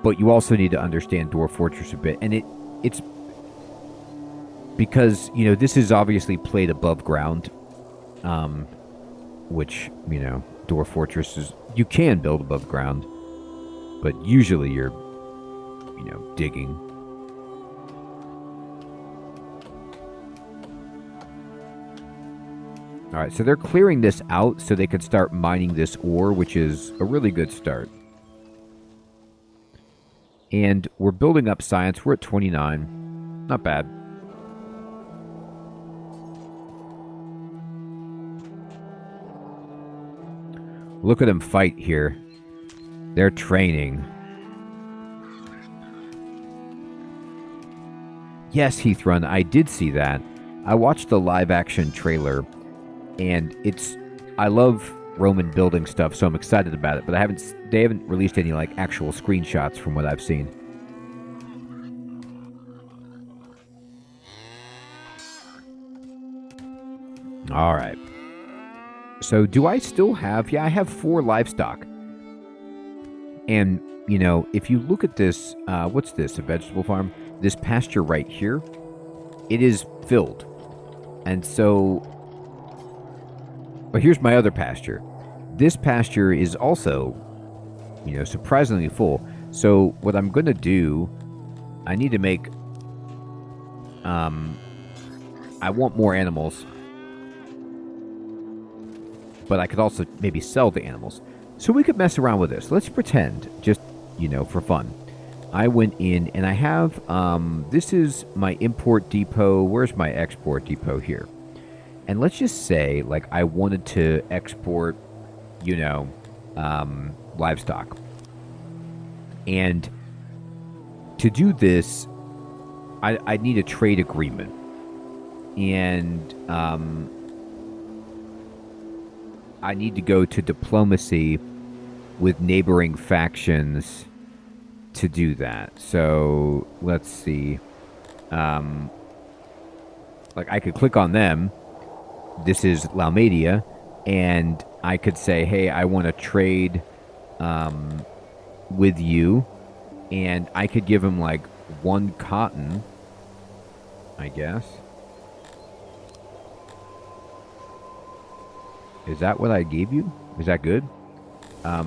But you also need to understand Dwarf Fortress a bit. And it's because, this is obviously played above ground. Which, Dwarf Fortress is... You can build above ground. But usually you're, digging. All right, so they're clearing this out so they could start mining this ore, which is a really good start. And we're building up science. We're at 29. Not bad. Look at them fight here. They're training. Yes, Heathrun, I did see that. I watched the live action trailer, and I love Roman building stuff, so I'm excited about it, but they haven't released any like actual screenshots from what I've seen. All right. So do I still have... Yeah, I have 4 livestock. And, you know, if you look at this... what's this? A vegetable farm? This pasture right here, it is filled. And so... But here's my other pasture. This pasture is also, you know, surprisingly full. So what I'm going to do... I need to make... I want more animals... But I could also maybe sell the animals. So we could mess around with this. Let's pretend, just, you know, for fun. I went in and I have, this is my import depot. Where's my export depot here? And let's just say, like, I wanted to export, you know, livestock. And to do this, I need a trade agreement. And, I need to go to diplomacy with neighboring factions to do that. So let's see. Like I could click on them. This is Lamedia, and I could say, hey, I want to trade with you, and I could give them like 1 cotton, I guess. Is that what I gave you? Is that good? I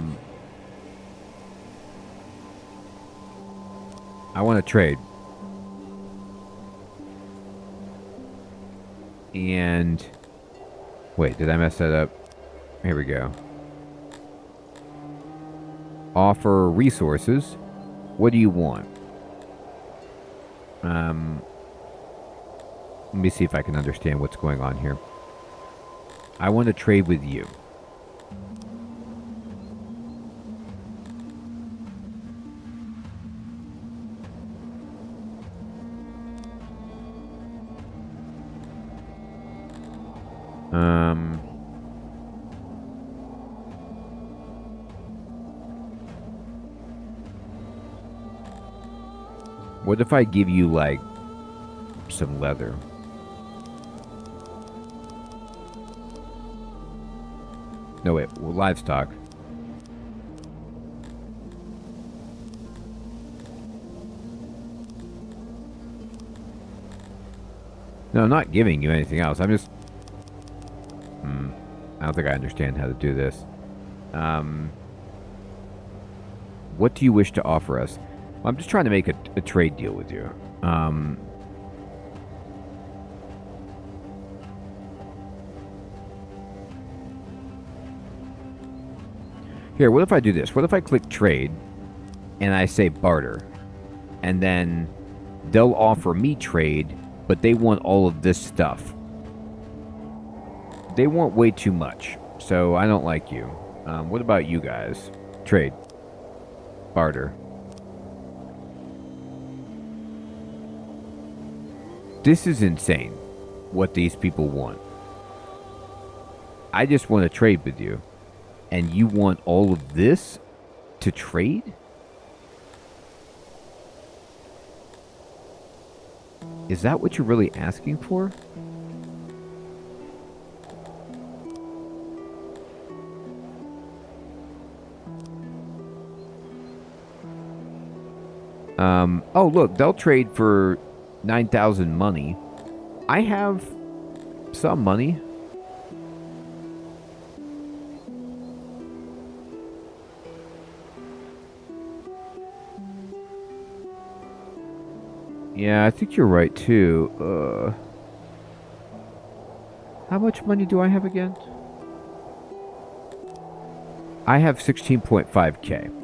want to trade. And... Wait, did I mess that up? Here we go. Offer resources. What do you want? Let me see if I can understand what's going on here. I want to trade with you. What if I give you, like, some leather? No, wait, well, livestock. No, I'm not giving you anything else. I'm just... I don't think I understand how to do this. What do you wish to offer us? I'm just trying to make a trade deal with you. Here, what if I do this? What if I click trade and I say barter? And then they'll offer me trade, but they want all of this stuff. They want way too much, so I don't like you. What about you guys? Trade. Barter. This is insane, what these people want. I just want to trade with you. And you want all of this to trade? Is that what you're really asking for? Oh, look, they'll trade for 9,000 money. I have some money. Yeah, I think you're right, too. How much money do I have again? I have 16.5k.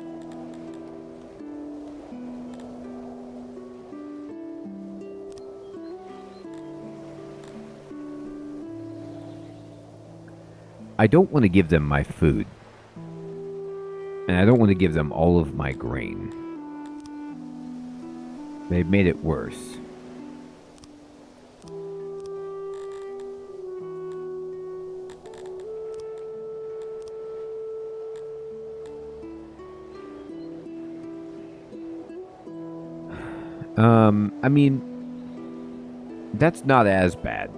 I don't want to give them my food. And I don't want to give them all of my grain. They've made it worse. I mean, that's not as bad.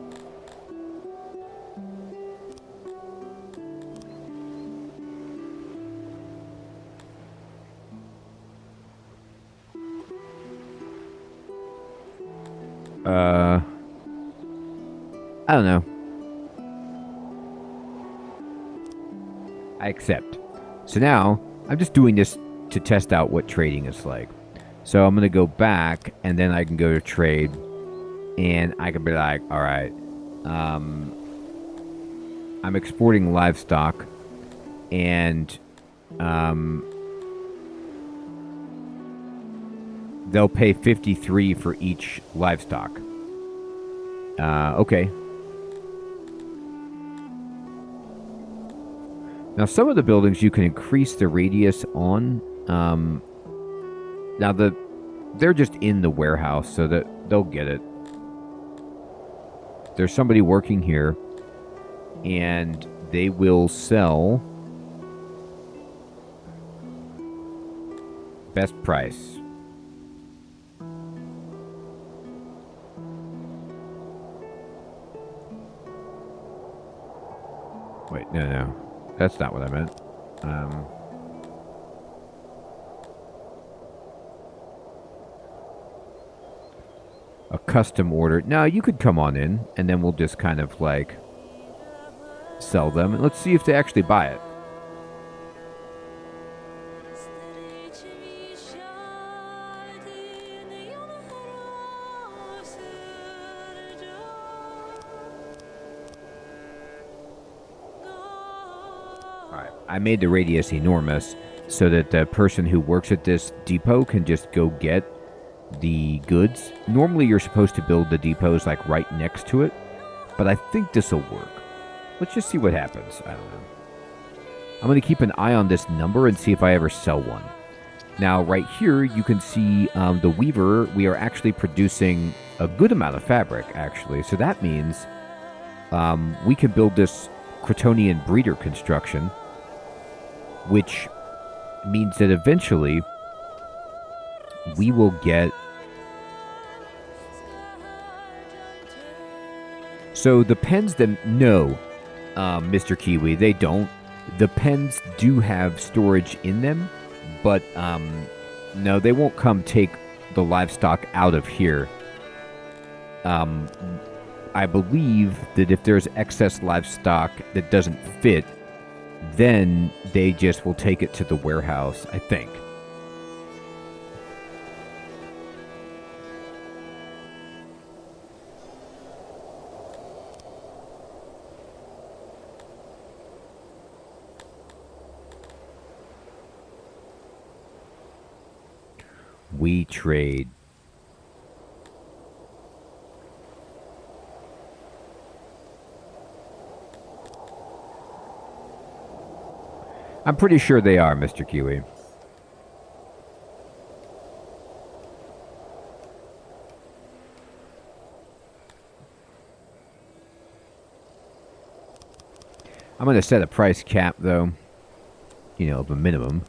I don't know. I accept. So now, I'm just doing this to test out what trading is like. So I'm going to go back, and then I can go to trade, and I can be like, alright, I'm exporting livestock, and they'll pay 53 for each livestock. Okay. Now, some of the buildings you can increase the radius on. Now, they're just in the warehouse, so that they'll get it. There's somebody working here, and they will sell best price. Wait, no. That's not what I meant. A custom order. Now, you could come on in, and then we'll just kind of, like, sell them. And let's see if they actually buy it. Alright, I made the radius enormous so that the person who works at this depot can just go get the goods. Normally you're supposed to build the depots like right next to it, but I think this will work. Let's just see what happens. I don't know. I'm going to keep an eye on this number and see if I ever sell one. Now right here you can see the weaver. We are actually producing a good amount of fabric actually, so that means we can build this Crotonian breeder construction, which means that eventually we will get... So the pens no, Mr. Kiwi, they don't. The pens do have storage in them, but no, they won't come take the livestock out of here. I believe that if there's excess livestock that doesn't fit, then they just will take it to the warehouse, I think. We trade. I'm pretty sure they are, Mr. Kiwi. I'm going to set a price cap, though. You know, of a minimum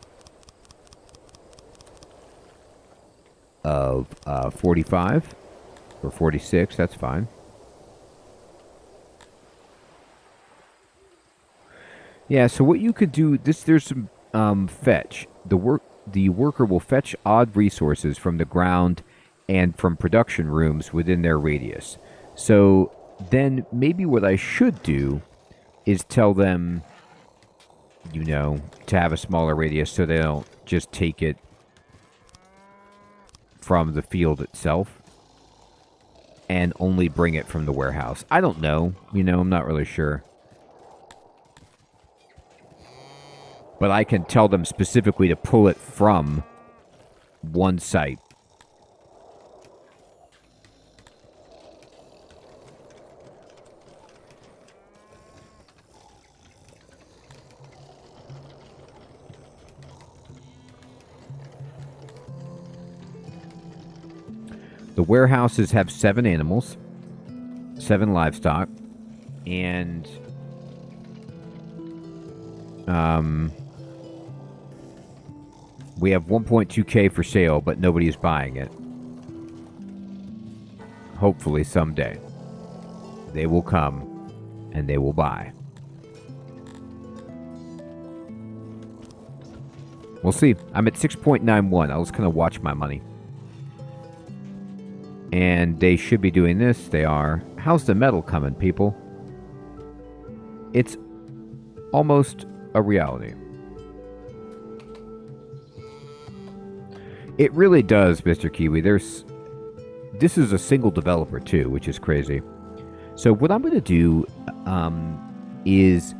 of 45 or 46. That's fine. Yeah, so what you could do, there's some fetch. The worker will fetch odd resources from the ground and from production rooms within their radius. So then maybe what I should do is tell them, you know, to have a smaller radius so they don't just take it from the field itself. and only bring it from the warehouse. I don't know. I'm not really sure. But I can tell them specifically to pull it from one site. The warehouses have 7 animals, 7 livestock, and we have 1.2K for sale, but nobody's buying it. Hopefully someday they will come and they will buy. We'll see. I'm at 6.91. I'll just kind of watch my money. And they should be doing this. They are. How's the metal coming, people? It's almost a reality. It really does, Mr. Kiwi. This is a single developer, too, which is crazy. So what I'm going to do is,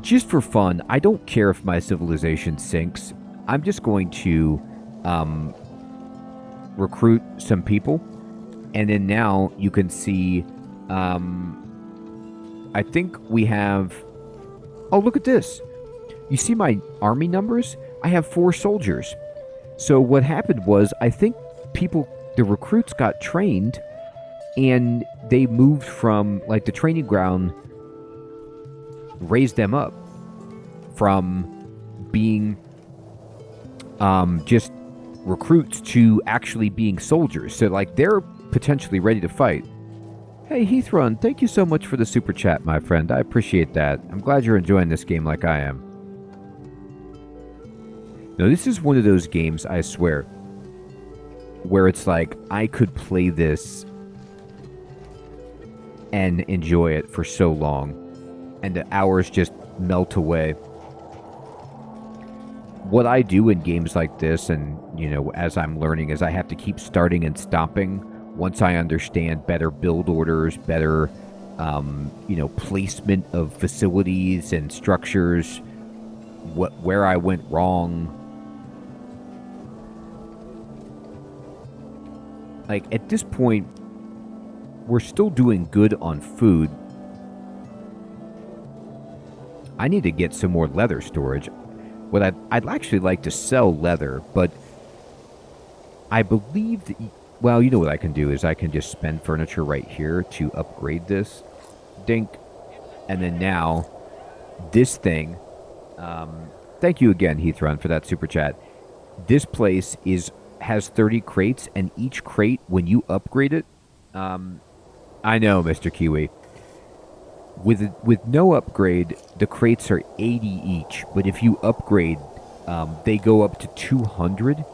just for fun, I don't care if my civilization sinks. I'm just going to recruit some people. And then now you can see, I think we have, oh, look at this. You see my army numbers? I have 4 soldiers. So what happened was, I think the recruits got trained, and they moved from, like, the training ground, raised them up from being just recruits to actually being soldiers. So, like, they're potentially ready to fight. Hey, Heathrun, thank you so much for the super chat, my friend. I appreciate that. I'm glad you're enjoying this game like I am. Now, this is one of those games, I swear, where it's like, I could play this and enjoy it for so long, and the hours just melt away. What I do in games like this, and, as I'm learning, is I have to keep starting and stopping once I understand better build orders, better, placement of facilities and structures, where I went wrong. Like, at this point, we're still doing good on food. I need to get some more leather storage. What I'd actually like to sell leather, but I believe that, well, you know what I can do is I can just spend furniture right here to upgrade this. Dink. And then now, this thing, thank you again, Heathrun, for that super chat. This place has 30 crates, and each crate, when you upgrade it, I know, Mr. Kiwi. With no upgrade, the crates are 80 each. But if you upgrade, they go up to 200,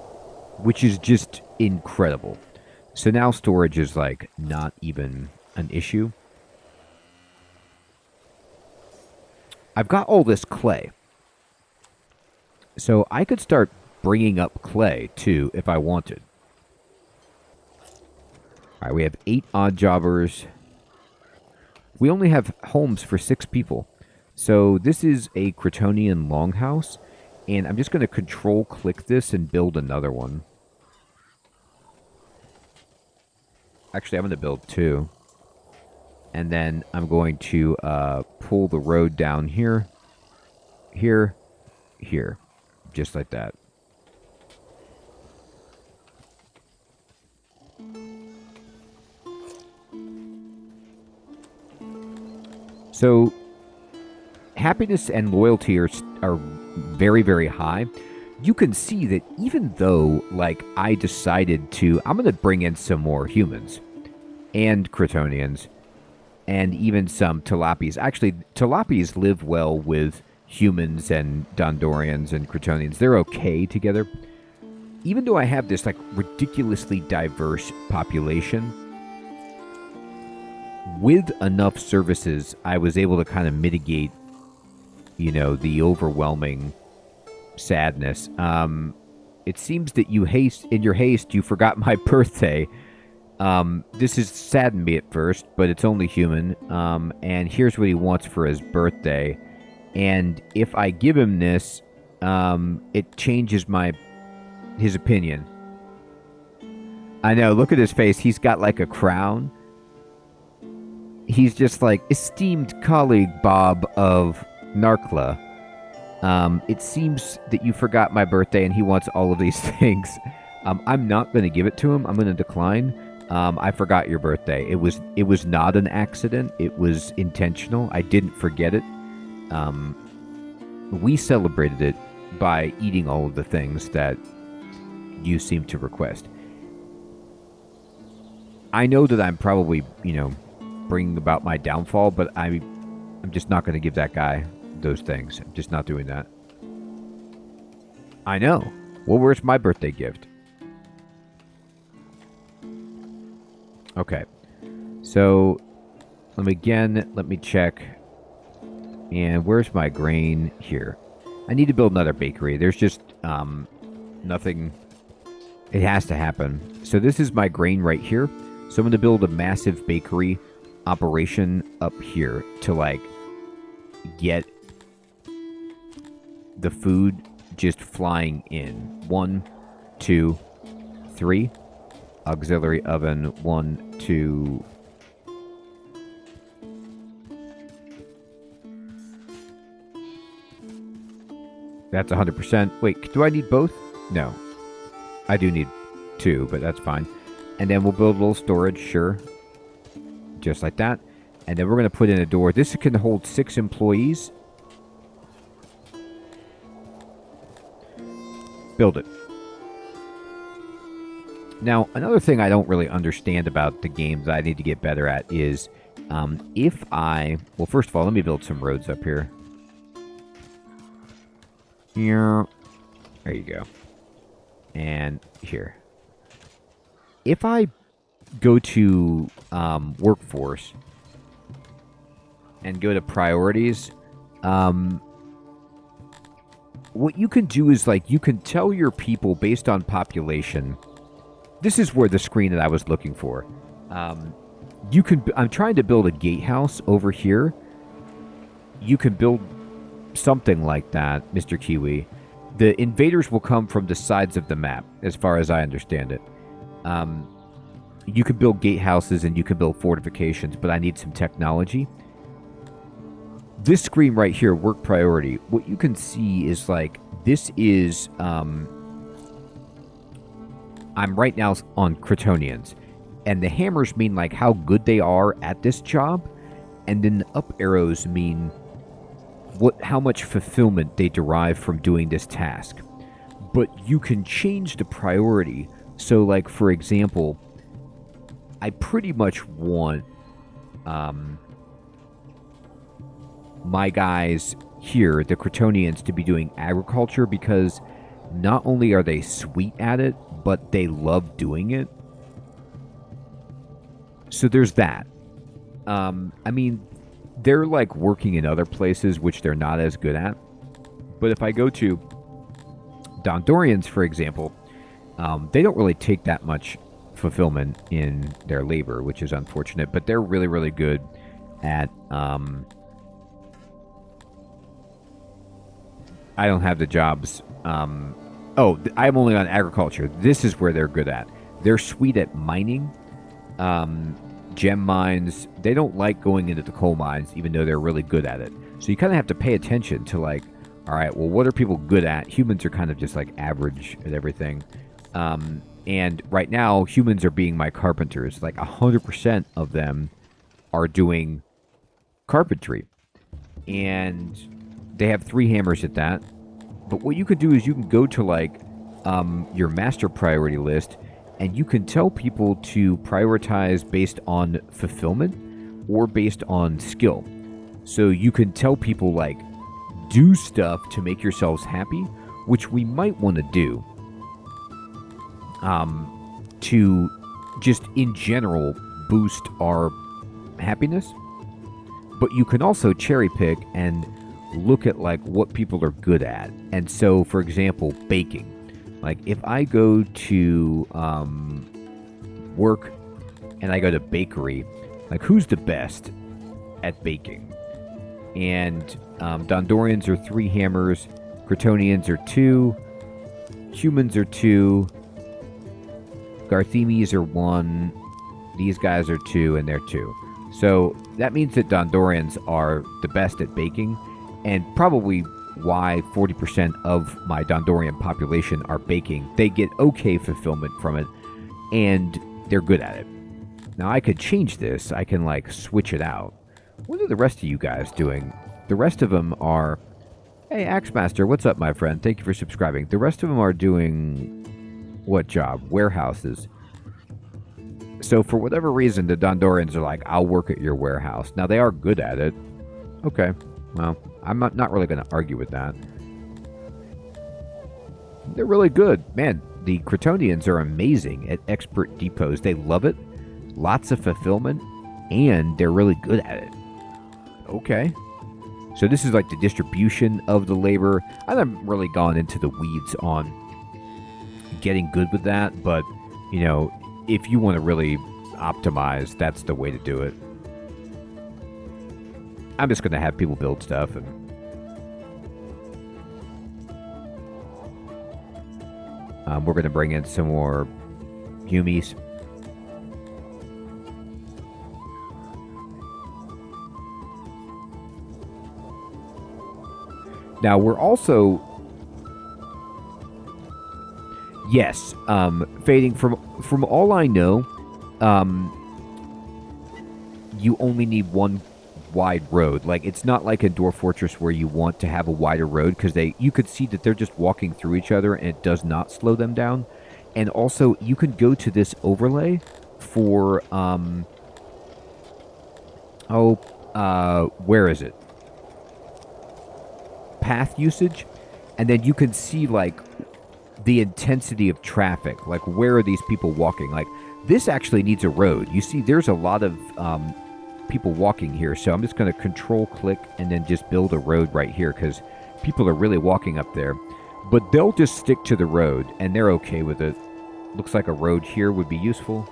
which is just incredible. So now storage is, like, not even an issue. I've got all this clay. So I could start bringing up clay, too, if I wanted. All right, we have 8 odd jobbers. We only have homes for 6 people. So this is a Cretonian longhouse. And I'm just going to control-click this and build another one. Actually, I'm going to build 2. And then I'm going to pull the road down here. Here. Here. Just like that. So, happiness and loyalty are very, very high. You can see that even though, like, I decided to, I'm going to bring in some more humans and Cretonians and even some Talapis. Actually, Talapis live well with humans and Dondorians and Cretonians. They're okay together. Even though I have this, like, ridiculously diverse population, with enough services, I was able to kind of mitigate, the overwhelming sadness. It seems that in your haste, you forgot my birthday. This has saddened me at first, but it's only human. And here's what he wants for his birthday. And if I give him this, it changes his opinion. I know, look at his face. He's got like a crown. He's just like, esteemed colleague Bob of Narkla. It seems that you forgot my birthday and he wants all of these things. I'm not going to give it to him. I'm going to decline. I forgot your birthday. It was not an accident. It was intentional. I didn't forget it. We celebrated it by eating all of the things that you seem to request. I know that I'm probably, bringing about my downfall, but I'm just not going to give that guy those things. I'm just not doing that. I know. Well, where's my birthday gift? Okay. So, let me check. And where's my grain? Here. I need to build another bakery. There's just nothing. It has to happen. So this is my grain right here. So I'm going to build a massive bakery operation up here to get the food just flying in. 1, 2, 3. Auxiliary oven. 1, 2. That's 100%. Wait, do I need both? No. I do need 2, but that's fine. And then we'll build a little storage, sure. Just like that. And then we're going to put in a door. This can hold 6 employees. Build it. Now, another thing I don't really understand about the game that I need to get better at is well, first of all, let me build some roads up here. Here. There you go. And here. If I go to workforce and go to priorities, what you can do is you can tell your people based on population. This is where the screen that I was looking for. I'm trying to build a gatehouse over here. You can build something like that, Mr. Kiwi. The invaders will come from the sides of the map, as far as I understand it. You can build gatehouses and you can build fortifications, but I need some technology. This screen right here, work priority, what you can see is this is, I'm right now on Cretonians, and the hammers mean how good they are at this job, and then the up arrows mean how much fulfillment they derive from doing this task. But you can change the priority. So, for example, I pretty much want my guys here, the Cretonians, to be doing agriculture because not only are they sweet at it, but they love doing it. So there's that. They're working in other places which they're not as good at. But if I go to Dondorians, for example, they don't really take that much fulfillment in their labor, which is unfortunate. But they're really, really good at... I don't have the jobs. I'm only on agriculture. This is where they're good at. They're sweet at mining. Gem mines. They don't like going into the coal mines, even though they're really good at it. So you kind of have to pay attention to all right, well, what are people good at? Humans are kind of just average at everything. And right now, humans are being my carpenters. 100% of them are doing carpentry. And they have 3 hammers at that. But what you could do is you can go to your master priority list, and you can tell people to prioritize based on fulfillment or based on skill. So you can tell people do stuff to make yourselves happy, which we might want to do. To just in general boost our happiness. But you can also cherry pick and look at what people are good at. And so, for example, baking. If I go to work and I go to bakery, like, who's the best at baking? And Dondorians are 3 hammers, Kryptonians are 2, humans are 2, Garthemes are 1, these guys are 2, and they're 2. So that means that Dondorians are the best at baking, and probably why 40% of my Dondorian population are baking. They get okay fulfillment from it, and they're good at it. Now I could change this. I can, like, switch it out. What are the rest of you guys doing? The rest of them are... Hey, Axemaster, what's up, my friend? Thank you for subscribing. The rest of them are doing... what job? Warehouses. So for whatever reason, the Dondorians are like, I'll work at your warehouse. Now, they are good at it. Okay, well, I'm not really going to argue with that. They're really good. Man, the Kryptonians are amazing at expert depots. They love it. Lots of fulfillment. And they're really good at it. Okay. So this is like the distribution of the labor. I haven't really gone into the weeds on getting good with that. But, you know, if you want to really optimize, that's the way to do it. I'm just going to have people build stuff. And we're going to bring in some more humies. Now, we're also... Yes, fading from all I know, you only need one wide road. Like, it's not like in Dwarf Fortress where you want to have a wider road, because you could see that they're just walking through each other and it does not slow them down. And also, you can go to this overlay for where is it? Path usage, and then you can see, like, the intensity of traffic. Like, where are these people walking? Like, this actually needs a road. You see, there's a lot of people walking here, so I'm just going to control click and then just build a road right here, because people are really walking up there. But they'll just stick to the road, and they're okay with it. Looks like a road here would be useful.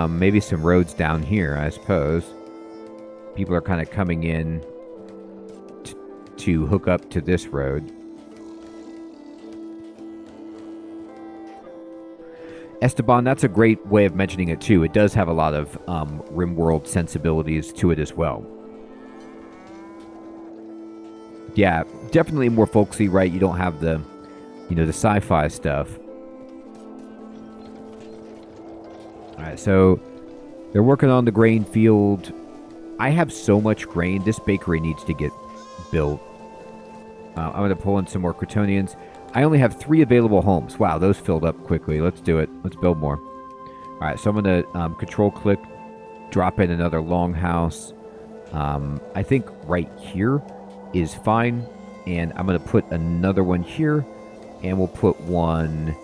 Maybe some roads down here, I suppose. People are kind of coming in to hook up to this road. Esteban, that's a great way of mentioning it too. It does have a lot of RimWorld sensibilities to it as well. Yeah, definitely more folksy, right? You don't have the, you know, the sci-fi stuff. All right, so they're working on the grain field. I have so much grain. This bakery needs to get built. I'm going to pull in some more Kryptonians. I only have 3 available homes. Wow, those filled up quickly. Let's do it. Let's build more. All right, so I'm going to control-click, drop in another longhouse. I think right here is fine. And I'm going to put another one here. And we'll put one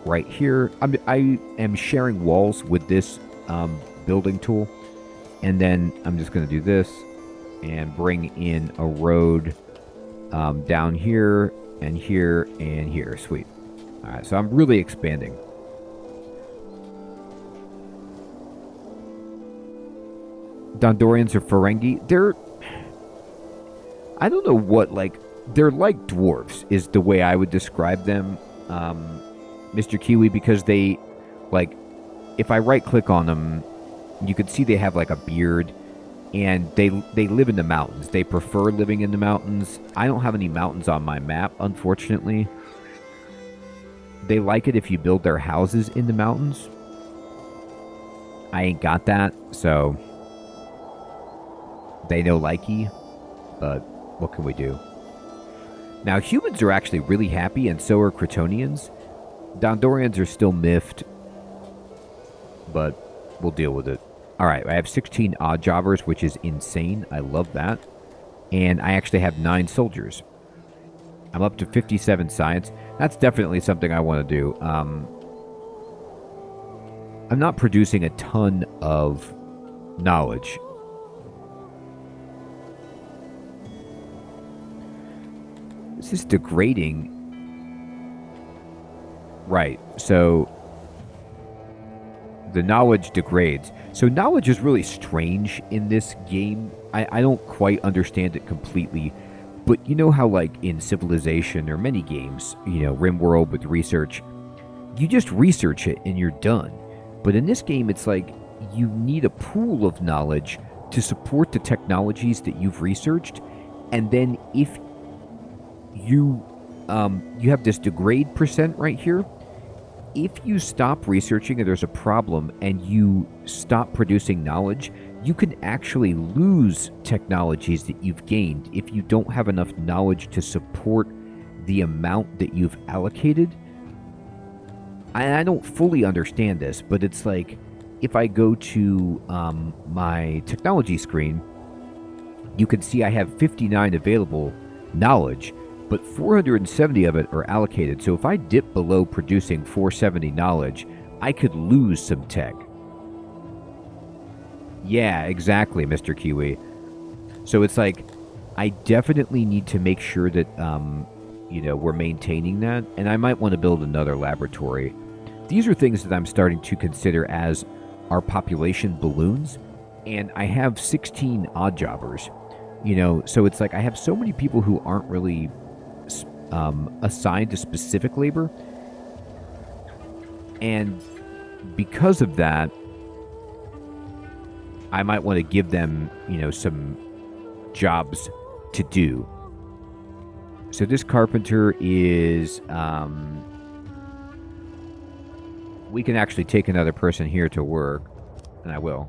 right here. I am sharing walls with this building tool. And then I'm just going to do this and bring in a road down here and here and here. Sweet. All right, so I'm really expanding. Dondorians are Ferengi. I don't know what, like, they're like dwarves is the way I would describe them, Mr. Kiwi, because they, like, if I right-click on them, you can see they have, like, a beard. And they live in the mountains. They prefer living in the mountains. I don't have any mountains on my map, unfortunately. They like it if you build their houses in the mountains. I ain't got that, so they know likey. But what can we do? Now, humans are actually really happy, and so are Kryptonians. Dondorians are still miffed, but we'll deal with it. All right, I have 16 odd jobbers, which is insane. I love that. And I actually have 9 soldiers. I'm up to 57 science. That's definitely something I want to do. I'm not producing a ton of knowledge. Is this degrading? Right. So the knowledge degrades. So knowledge is really strange in this game. I don't quite understand it completely. But you know how, like, in Civilization or many games, RimWorld with research, you just research it and you're done. But in this game, it's like you need a pool of knowledge to support the technologies that you've researched. And then if you have this degrade percent right here, if you stop researching and there's a problem and you stop producing knowledge, you can actually lose technologies that you've gained if you don't have enough knowledge to support the amount that you've allocated. I don't fully understand this, but it's like if I go to my technology screen, you can see I have 59 available knowledge, but 470 of it are allocated. So if I dip below producing 470 knowledge, I could lose some tech. Yeah, exactly, Mr. Kiwi. So it's like I definitely need to make sure that we're maintaining that, and I might want to build another laboratory. These are things that I'm starting to consider as our population balloons, and I have 16 odd jobbers. So it's like I have so many people who aren't really assigned to specific labor, and because of that, I might want to give them, some jobs to do. So this carpenter is, we can actually take another person here to work, and I will.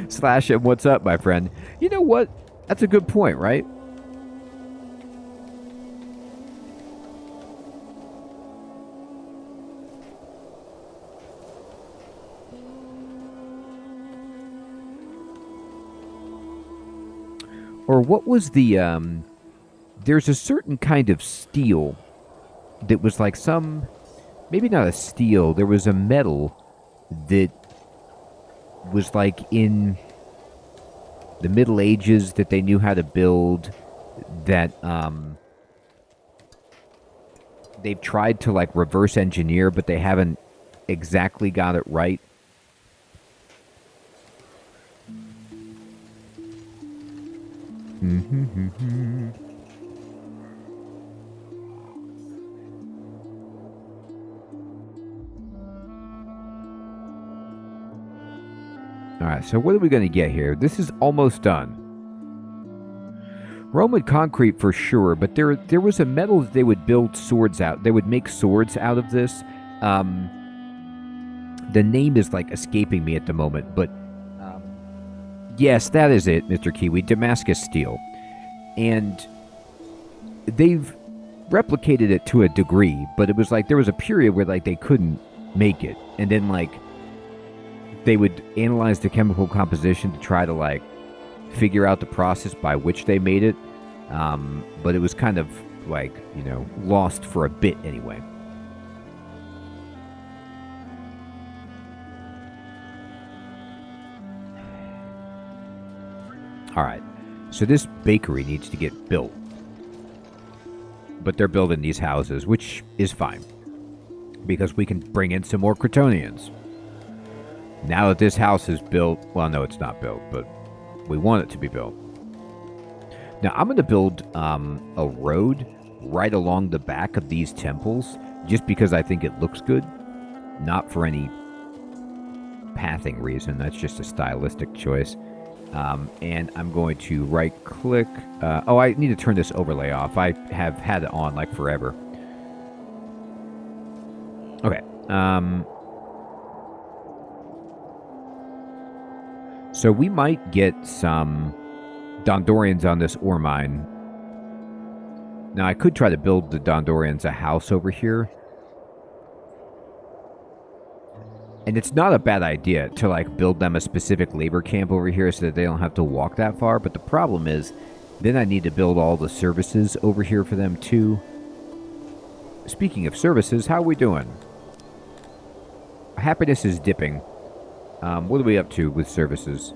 Slash him, what's up, my friend? You know what? That's a good point, right? Or what was the, there's a certain kind of steel that was like maybe not a steel, there was a metal that was like in the Middle Ages that they knew how to build, that they've tried to like reverse engineer, but they haven't exactly got it right. Alright, so what are we going to get here? This is almost done. Roman concrete for sure, but there was a metal that they would build swords out. They would make swords out of this. The name is like escaping me at the moment, but yes, that is it, Mr. Kiwi. Damascus steel. And they've replicated it to a degree, but it was like there was a period where like they couldn't make it. And then like they would analyze the chemical composition to try to like figure out the process by which they made it. But it was kind of like, lost for a bit anyway. All right. So this bakery needs to get built. But they're building these houses, which is fine, because we can bring in some more Kryptonians. Now that this house is built, well, no, it's not built, but we want it to be built. Now, I'm going to build a road right along the back of these temples, just because I think it looks good, not for any pathing reason. That's just a stylistic choice. And I'm going to right-click. I need to turn this overlay off. I have had it on like forever. Okay. So we might get some Dondorians on this ore mine. Now, I could try to build the Dondorians a house over here. And it's not a bad idea to like build them a specific labor camp over here so that they don't have to walk that far. But the problem is, then I need to build all the services over here for them too. Speaking of services, how are we doing? Happiness is dipping. What are we up to with services?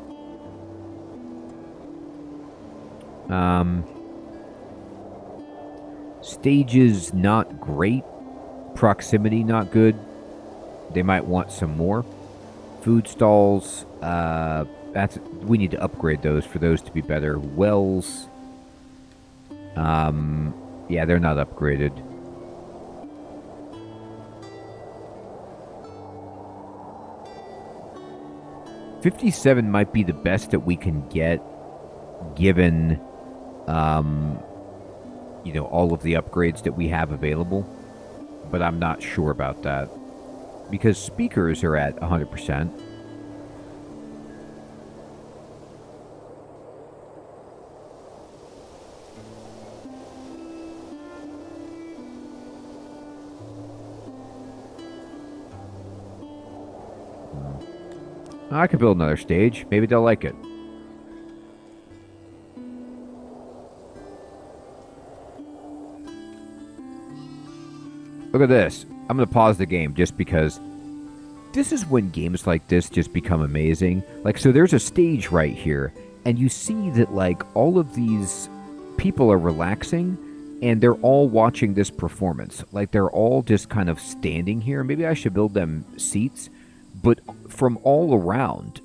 Stages not great. Proximity not good. They might want some more. Food stalls, we need to upgrade those for those to be better. Wells, yeah, they're not upgraded. $57 might be the best that we can get, given, all of the upgrades that we have available. But I'm not sure about that, because speakers are at 100%. I could build another stage. Maybe they'll like it. Look at this. I'm going to pause the game just because this is when games like this just become amazing. Like, so there's a stage right here, and you see that, like, all of these people are relaxing, and they're all watching this performance. Like, they're all just kind of standing here. Maybe I should build them seats. But from all around,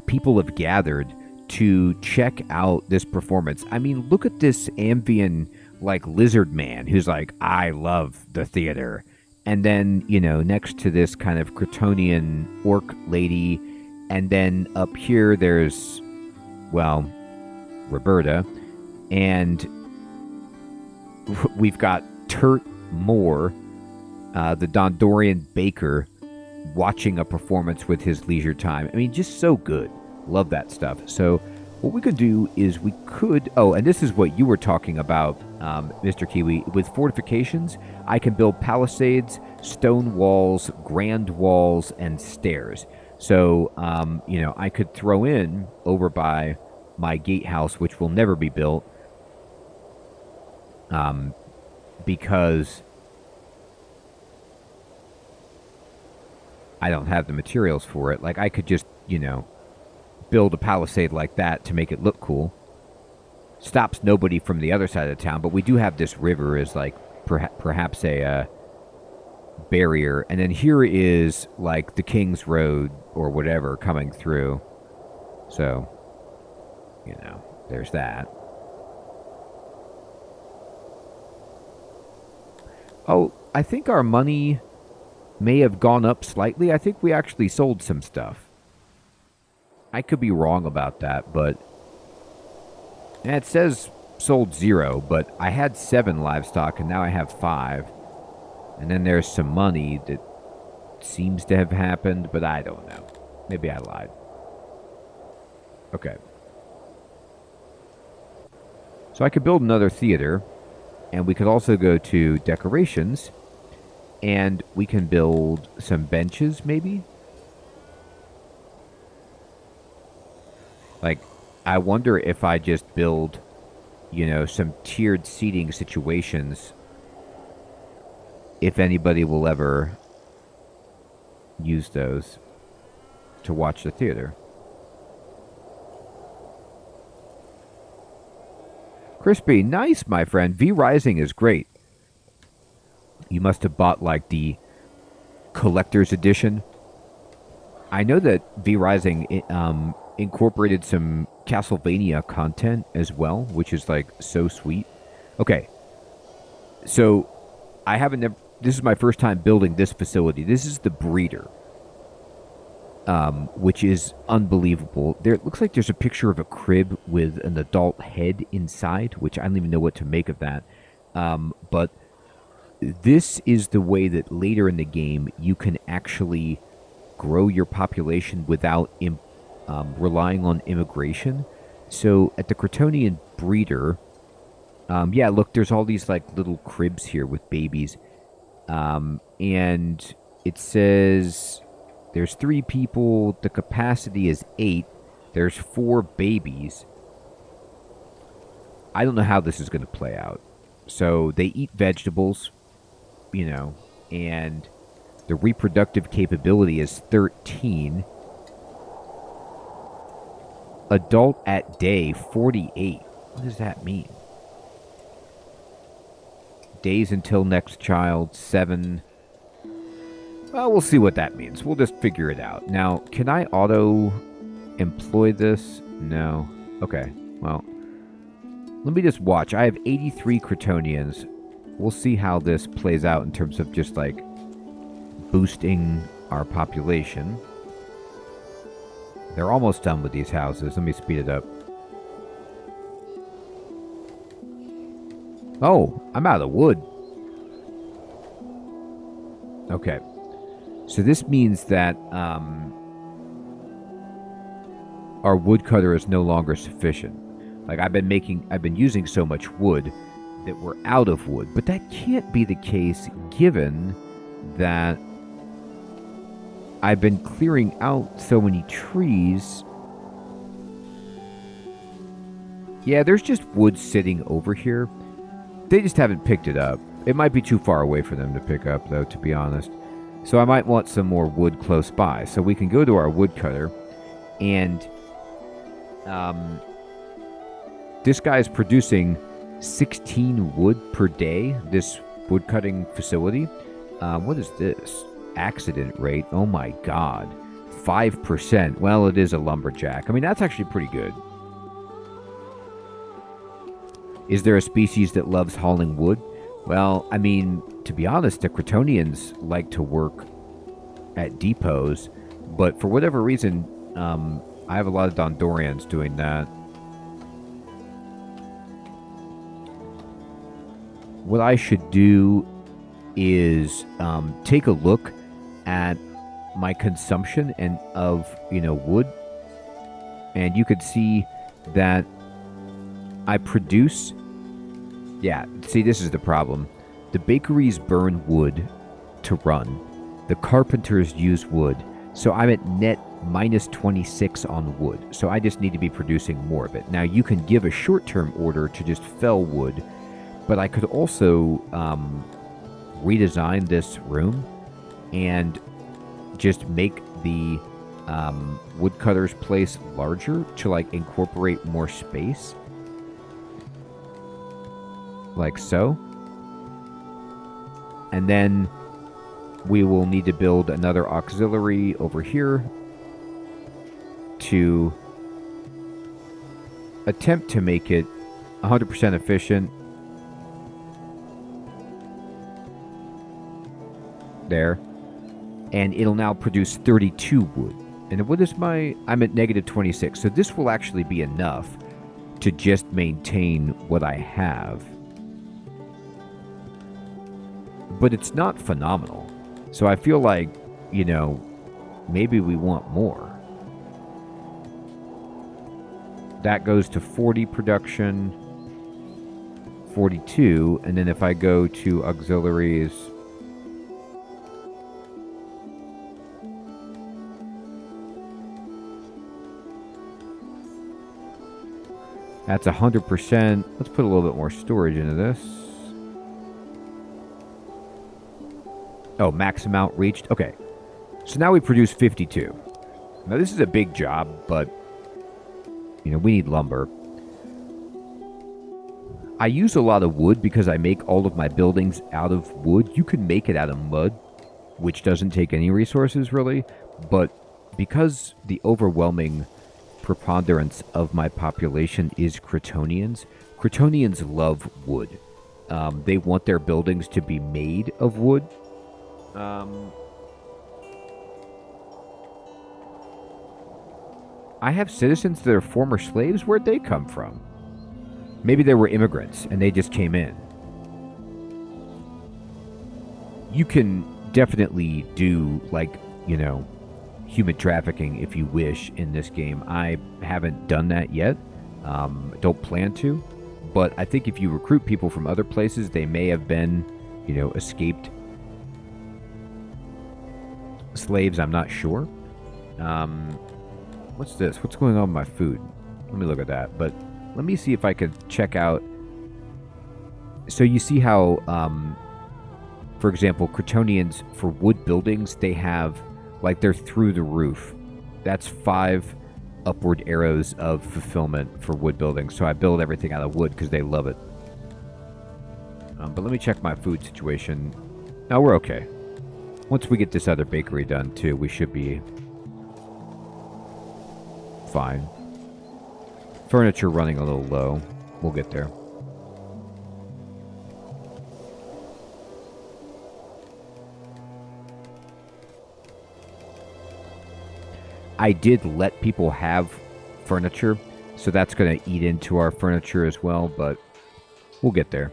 people have gathered to check out this performance. I mean, look at this Ambian, like, lizard man who's like, I love the theater. And then, next to this kind of Kryptonian orc lady. And then up here there's, well, Roberta. And we've got Turt Moore, the Dondorian baker, watching a performance with his leisure time. I mean, just so good. Love that stuff. So what we could do is we could... Oh, and this is what you were talking about, Mr. Kiwi. With fortifications, I can build palisades, stone walls, grand walls, and stairs. So, I could throw in over by my gatehouse, which will never be built, because I don't have the materials for it. Like, I could just, build a palisade like that to make it look cool. Stops nobody from the other side of the town, but we do have this river as, like, perhaps a barrier. And then here is, like, the King's Road or whatever coming through. So, there's that. Oh, I think our money may have gone up slightly. I think we actually sold some stuff. I could be wrong about that, but it says sold 0, but I had 7 livestock and now I have 5. And then there's some money that seems to have happened, but I don't know. Maybe I lied. Okay. So I could build another theater, and we could also go to decorations, and we can build some benches, maybe? Like, I wonder if I just build, some tiered seating situations, if anybody will ever use those to watch the theater. Crispy, nice, my friend. V Rising is great. You must have bought, like, the collector's edition. I know that V Rising incorporated some Castlevania content as well, which is, like, so sweet. Okay. So, I haven't... This is my first time building this facility. This is the breeder, which is unbelievable. It looks like there's a picture of a crib with an adult head inside, which I don't even know what to make of that. But this is the way that later in the game you can actually grow your population without relying on immigration. So at the Kryptonian breeder, yeah, look, there's all these, like, little cribs here with babies. And it says there's 3 people, the capacity is 8, there's 4 babies. I don't know how this is going to play out. So they eat vegetables, and the reproductive capability is 13. Adult at day, 48. What does that mean? Days until next child, 7. Well, we'll see what that means. We'll just figure it out. Now, can I auto-employ this? No. Okay, well, let me just watch. I have 83 Cretonians. We'll see how this plays out in terms of just, like, boosting our population. They're almost done with these houses. Let me speed it up. Oh, I'm out of wood. Okay. So this means that our woodcutter is no longer sufficient. Like I've been using so much wood that we're out of wood. But that can't be the case given that I've been clearing out so many trees. Yeah, there's just wood sitting over here. They just haven't picked it up. It might be too far away for them to pick up, though, to be honest. So I might want some more wood close by. So we can go to our woodcutter, and this guy is producing 16 wood per day, this woodcutting facility. What is this? Accident rate. Oh my god. 5%. Well, it is a lumberjack. I mean, that's actually pretty good. Is there a species that loves hauling wood? Well, I mean, to be honest, the Cretonians like to work at depots, but for whatever reason, I have a lot of Dondorians doing that. What I should do is take a look at my consumption and of wood, and you could see that I produce. Yeah, see, this is the problem. The bakeries burn wood to run. The carpenters use wood. So I'm at net minus 26 on wood. So I just need to be producing more of it. Now, you can give a short-term order to just fell wood, but I could also redesign this room and just make the woodcutter's place larger to, like, incorporate more space. Like so. And then we will need to build another auxiliary over here to attempt to make it 100% efficient. There. And it'll now produce 32 wood. And what is I'm at negative 26. So this will actually be enough to just maintain what I have. But it's not phenomenal. So I feel like, maybe we want more. That goes to 40 production, 42, and then if I go to auxiliaries, that's 100%. Let's put a little bit more storage into this. Oh, max amount reached. Okay. So now we produce 52. Now this is a big job, but we need lumber. I use a lot of wood because I make all of my buildings out of wood. You can make it out of mud, which doesn't take any resources really, but because the overwhelming preponderance of my population is Cretonians, Cretonians love wood. They want their buildings to be made of wood. I have citizens that are former slaves. Where'd they come from? Maybe they were immigrants and they just came in. You can definitely do, like, human trafficking if you wish in this game. I haven't done that yet. Don't plan to. But I think if you recruit people from other places, they may have been, escaped slaves. I'm not sure. What's this? What's going on with my food? Let me look at that. But let me see if I could check out. So you see how, for example, Cretonians for wood buildings, they have, like, they're through the roof. That's 5 upward arrows of fulfillment for wood building. So I build everything out of wood because they love it. But let me check my food situation. No, we're okay. Once we get this other bakery done too, we should be fine. Furniture running a little low. We'll get there. I did let people have furniture, so that's going to eat into our furniture as well, but we'll get there.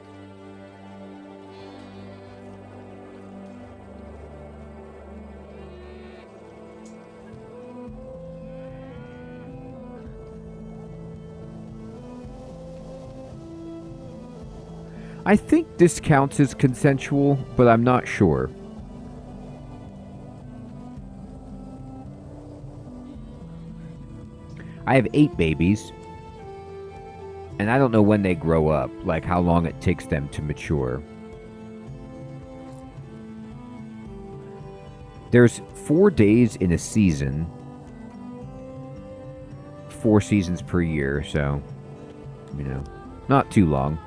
I think this counts as consensual, but I'm not sure. I have 8 babies, and I don't know when they grow up, like how long it takes them to mature. There's 4 days in a season, 4 seasons per year, so, you know, not too long.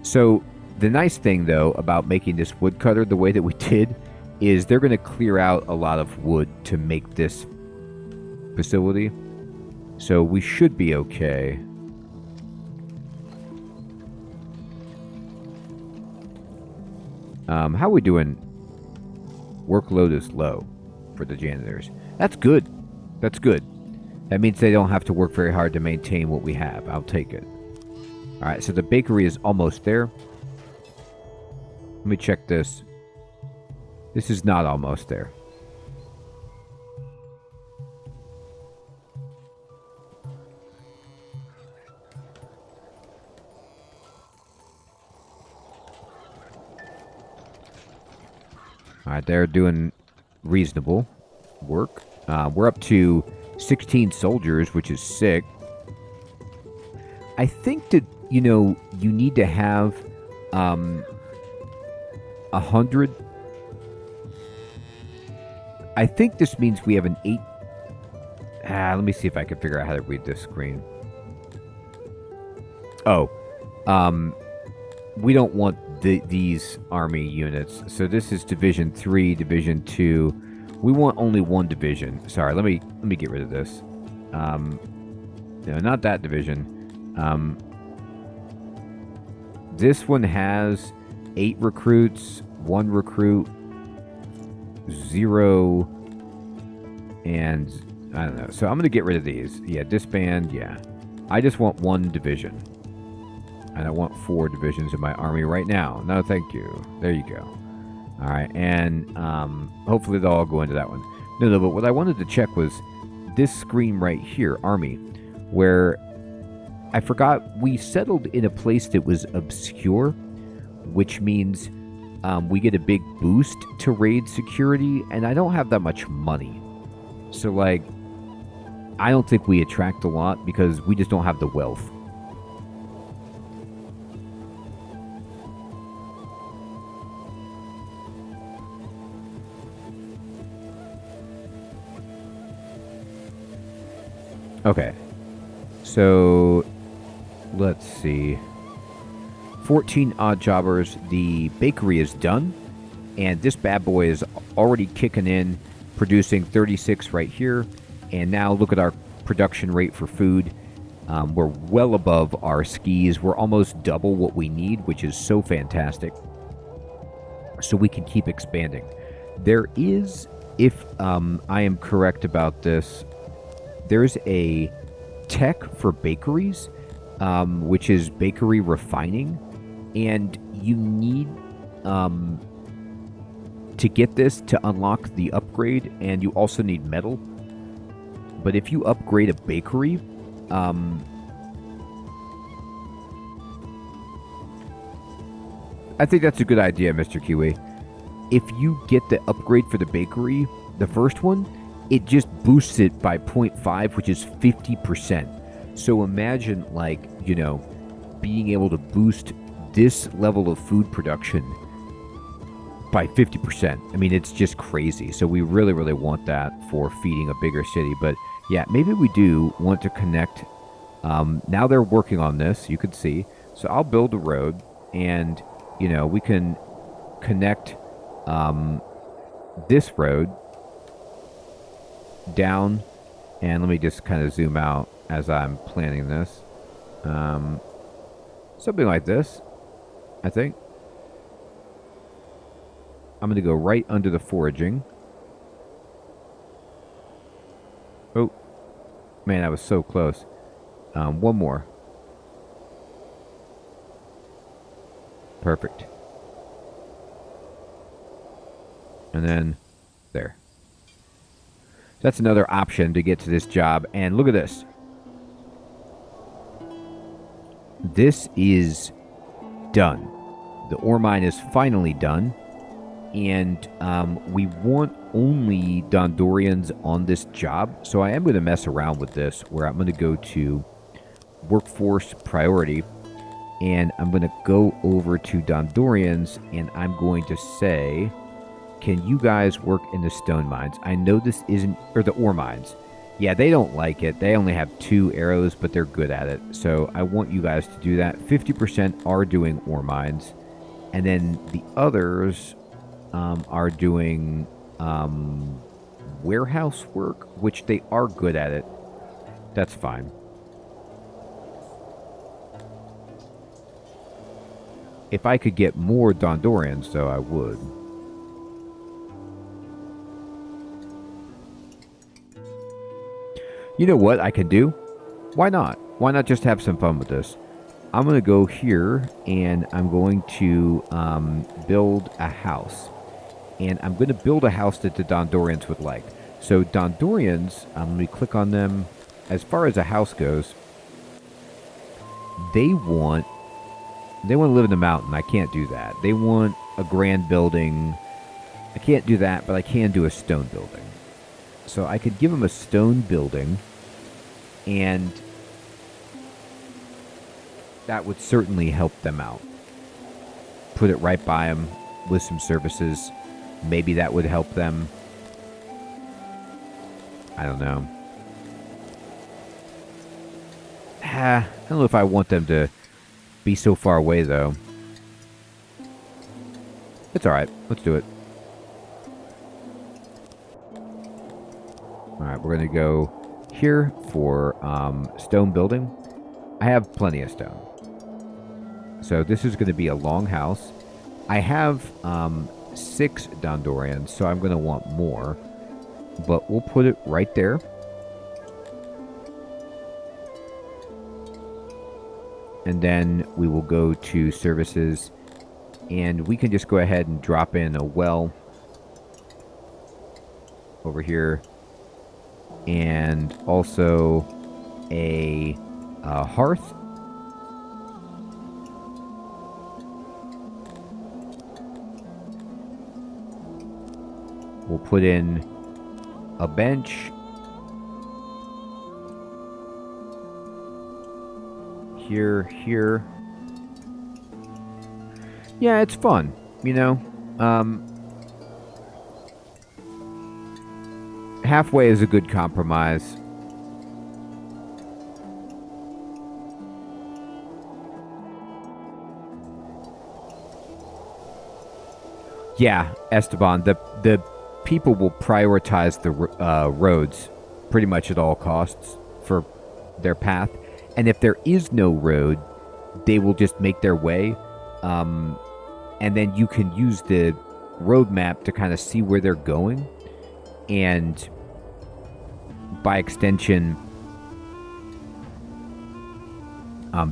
So the nice thing, though, about making this woodcutter the way that we did is they're going to clear out a lot of wood to make this facility. So we should be okay. How are we doing? Workload is low for the janitors. That's good. That's good. That means they don't have to work very hard to maintain what we have. I'll take it. Alright, so the bakery is almost there. Let me check this. This is not almost there. Alright, they're doing reasonable work. We're up to 16 soldiers, which is sick. I think that, you know, you need to have 100. I think this means we have an 8. Let me see if I can figure out how to read this screen. Oh, we don't want these army units. So this is Division 3, Division 2. We want only 1 division. Sorry, let me get rid of this. No, not that division. This one has 8 recruits, 1 recruit, 0, and I don't know. So I'm going to get rid of these. Yeah, disband, yeah. I just want 1 division. I don't want 4 divisions in my army right now. No, thank you. There you go. All right, and hopefully they'll all go into that one. No, but what I wanted to check was this screen right here, Army, where I forgot we settled in a place that was obscure, which means we get a big boost to raid security, and I don't have that much money. So, like, I don't think we attract a lot because we just don't have the wealth. Okay, so let's see. 14 odd jobbers. The bakery is done, and this bad boy is already kicking in, producing 36 right here. And now look at our production rate for food. We're well above our skis. We're almost double what we need, which is so fantastic. So we can keep expanding. There is, if I am correct about this, there's a tech for bakeries, which is bakery refining, and you need to get this to unlock the upgrade, and you also need metal. But if you upgrade a bakery, I think that's a good idea, Mr. Kiwi. If you get the upgrade for the bakery, the first one, it just boosts it by 0.5, which is 50%. So imagine, like, you know, being able to boost this level of food production by 50%. I mean, it's just crazy. So we really, really want that for feeding a bigger city. But yeah, maybe we do want to connect. Now they're working on this, you can see. So I'll build a road, and, we can connect this road down. And let me just kind of zoom out as I'm planning this. Something like this, I think. I'm going to go right under the foraging. Oh, man, I was so close. One more. Perfect. And then there. That's another option to get to this job. And look at this. This is done. The ore mine is finally done. And we want only Dondorians on this job. So I am going to mess around with this, where I'm going to go to workforce priority. And I'm going to go over to Dondorians, and I'm going to say, can you guys work in the stone mines? I know this isn't, or the ore mines. Yeah, they don't like it. They only have 2 arrows, but they're good at it. So I want you guys to do that. 50% are doing ore mines. And then the others are doing warehouse work, which they are good at it. That's fine. If I could get more Dondorians, though, I would. You know what I can do? Why not? Why not just have some fun with this? I'm going to go here, and I'm going to build a house. And I'm going to build a house that the Dondorians would like. So Dondorians, let me click on them. As far as a house goes, they want to live in the mountain. I can't do that. They want a grand building. I can't do that, but I can do a stone building. So I could give them a stone building, and that would certainly help them out. Put it right by them with some services. Maybe that would help them. I don't know. I don't know if I want them to be so far away, though. It's alright. Let's do it. Alright, we're going to go here for stone building. I have plenty of stone. So this is going to be a long house. I have 6 Dondorians, so I'm going to want more. But we'll put it right there. And then we will go to services, and we can just go ahead and drop in a well over here, and also a hearth. We'll put in a bench. Here. Yeah, it's fun, halfway is a good compromise. Yeah, Esteban, the people will prioritize the roads pretty much at all costs for their path. And if there is no road, they will just make their way. And then you can use the road map to kind of see where they're going. And by extension,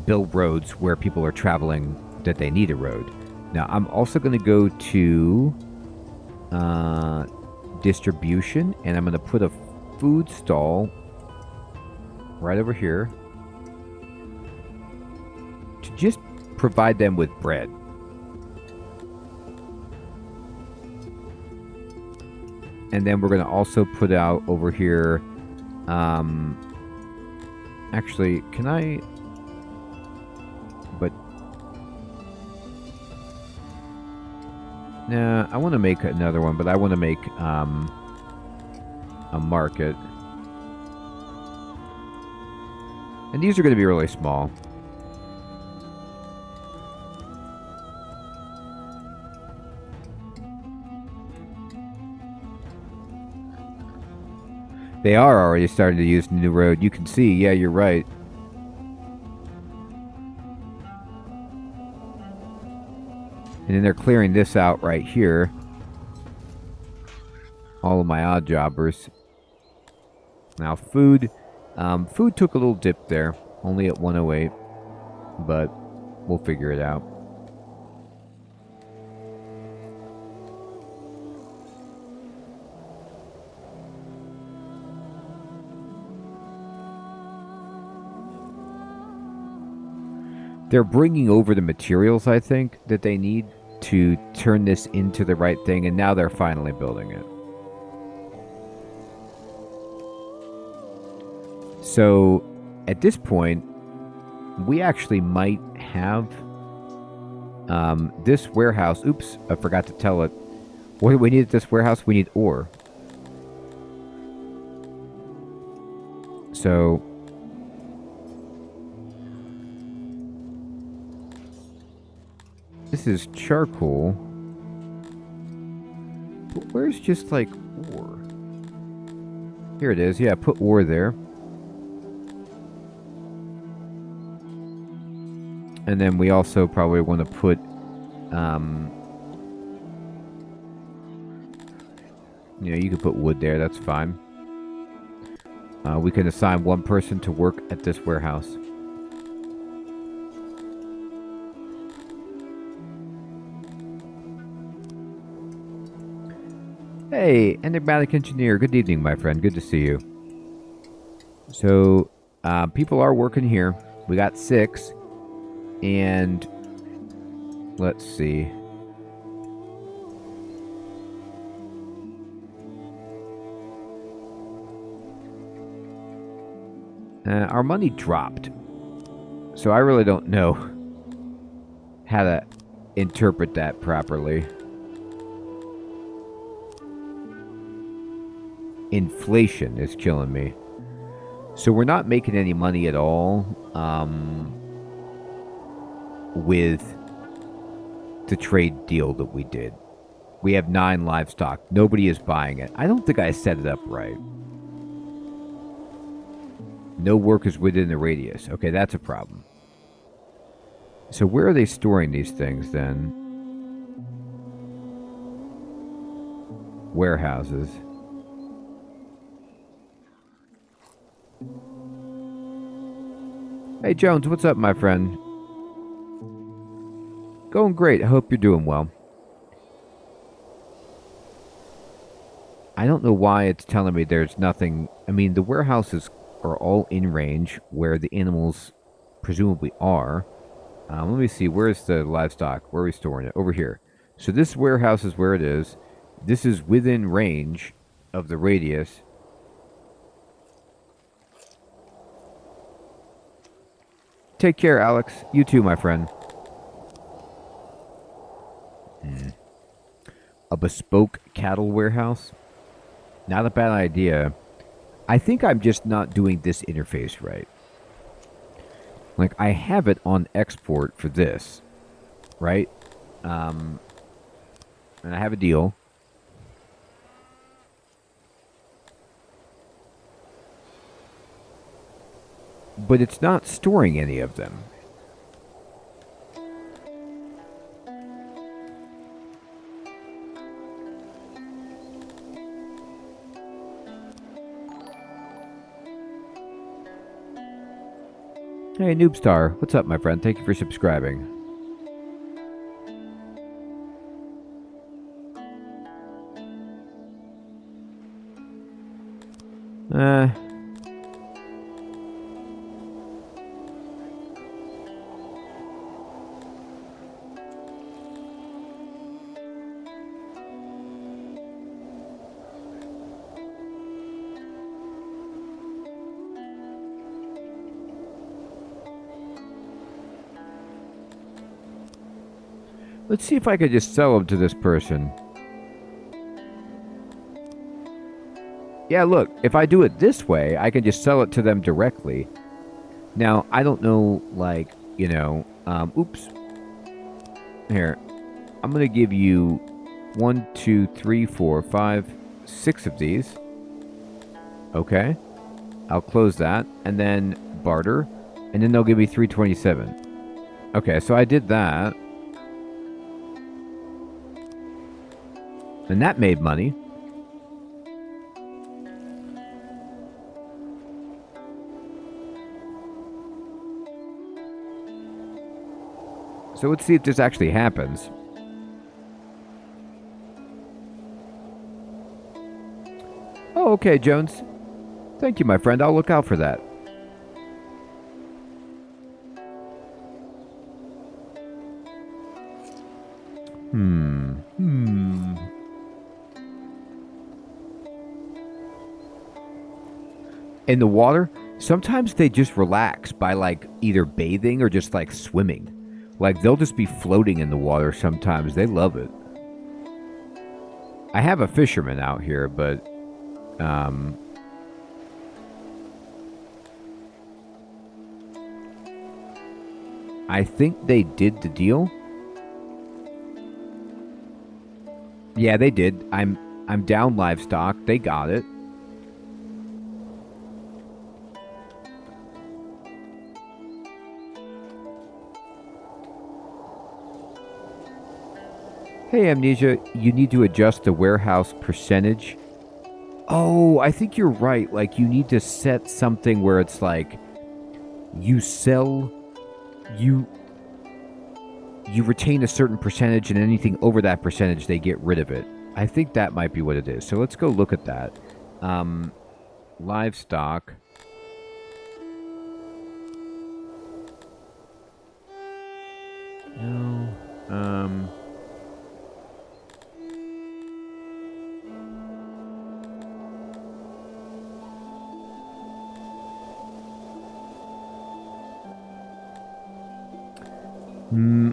build roads where people are traveling that they need a road. Now, I'm also going to go to distribution, and I'm going to put a food stall right over here to just provide them with bread. And then we're going to also put out over here, actually, can I, but Nah, I want to make another one, but I want to make a market. And these are going to be really small. They are already starting to use the new road. You can see, yeah, you're right. And then they're clearing this out right here. All of my odd jobbers. Now food. Food took a little dip there. Only at 108. But we'll figure it out. They're bringing over the materials, I think, that they need to turn this into the right thing, and now they're finally building it. So, at this point, we actually might have this warehouse. Oops, I forgot to tell it. What do we need at this warehouse? We need ore. So... this is charcoal. But where's just like ore? Here it is. Yeah, put ore there. And then we also probably want to put you can put wood there, that's fine. We can assign one person to work at this warehouse. Hey, enigmatic engineer. Good evening, my friend. Good to see you. So, people are working here. We got 6. And let's see. Our money dropped. So I really don't know how to interpret that properly. Inflation is killing me. So we're not making any money at all with the trade deal that we did. We have 9 livestock. Nobody is buying it. I don't think I set it up right. No workers within the radius. Okay, that's a problem. So where are they storing these things then? Warehouses. Hey Jones, what's up, my friend? Going great. I hope you're doing well. I don't know why it's telling me there's nothing. I mean, the warehouses are all in range where the animals presumably are. Let me see. Where's the livestock? Where are we storing it? Over here. So this warehouse is where it is. This is within range of the radius. Take care, Alex. You too, my friend. A bespoke cattle warehouse? Not a bad idea. I think I'm just not doing this interface right. Like, I have it on export for this, right? And I have a deal. But it's not storing any of them. Hey, Noobstar. What's up, my friend? Thank you for subscribing. Let's see if I could just sell them to this person. Yeah, look, if I do it this way, I can just sell it to them directly. Now, I don't know, like, you know, oops. Here, I'm going to give you 1, 2, 3, 4, 5, 6 of these. Okay. I'll close that, and then barter, and then they'll give me 327. Okay, so I did that. And that made money. So let's see if this actually happens. Oh, okay, Jones. Thank you, my friend. I'll look out for that. In the water, sometimes they just relax by like either bathing or just like swimming. Like they'll just be floating in the water sometimes. They love it. I have a fisherman out here, but I think they did the deal. Yeah, they did. I'm down livestock. They got it. Hey, Amnesia, you need to adjust the warehouse percentage. Oh, I think you're right. Like, you need to set something where it's like, you sell, you retain a certain percentage, and anything over that percentage, they get rid of it. I think that might be what it is. So let's go look at that. Livestock. No.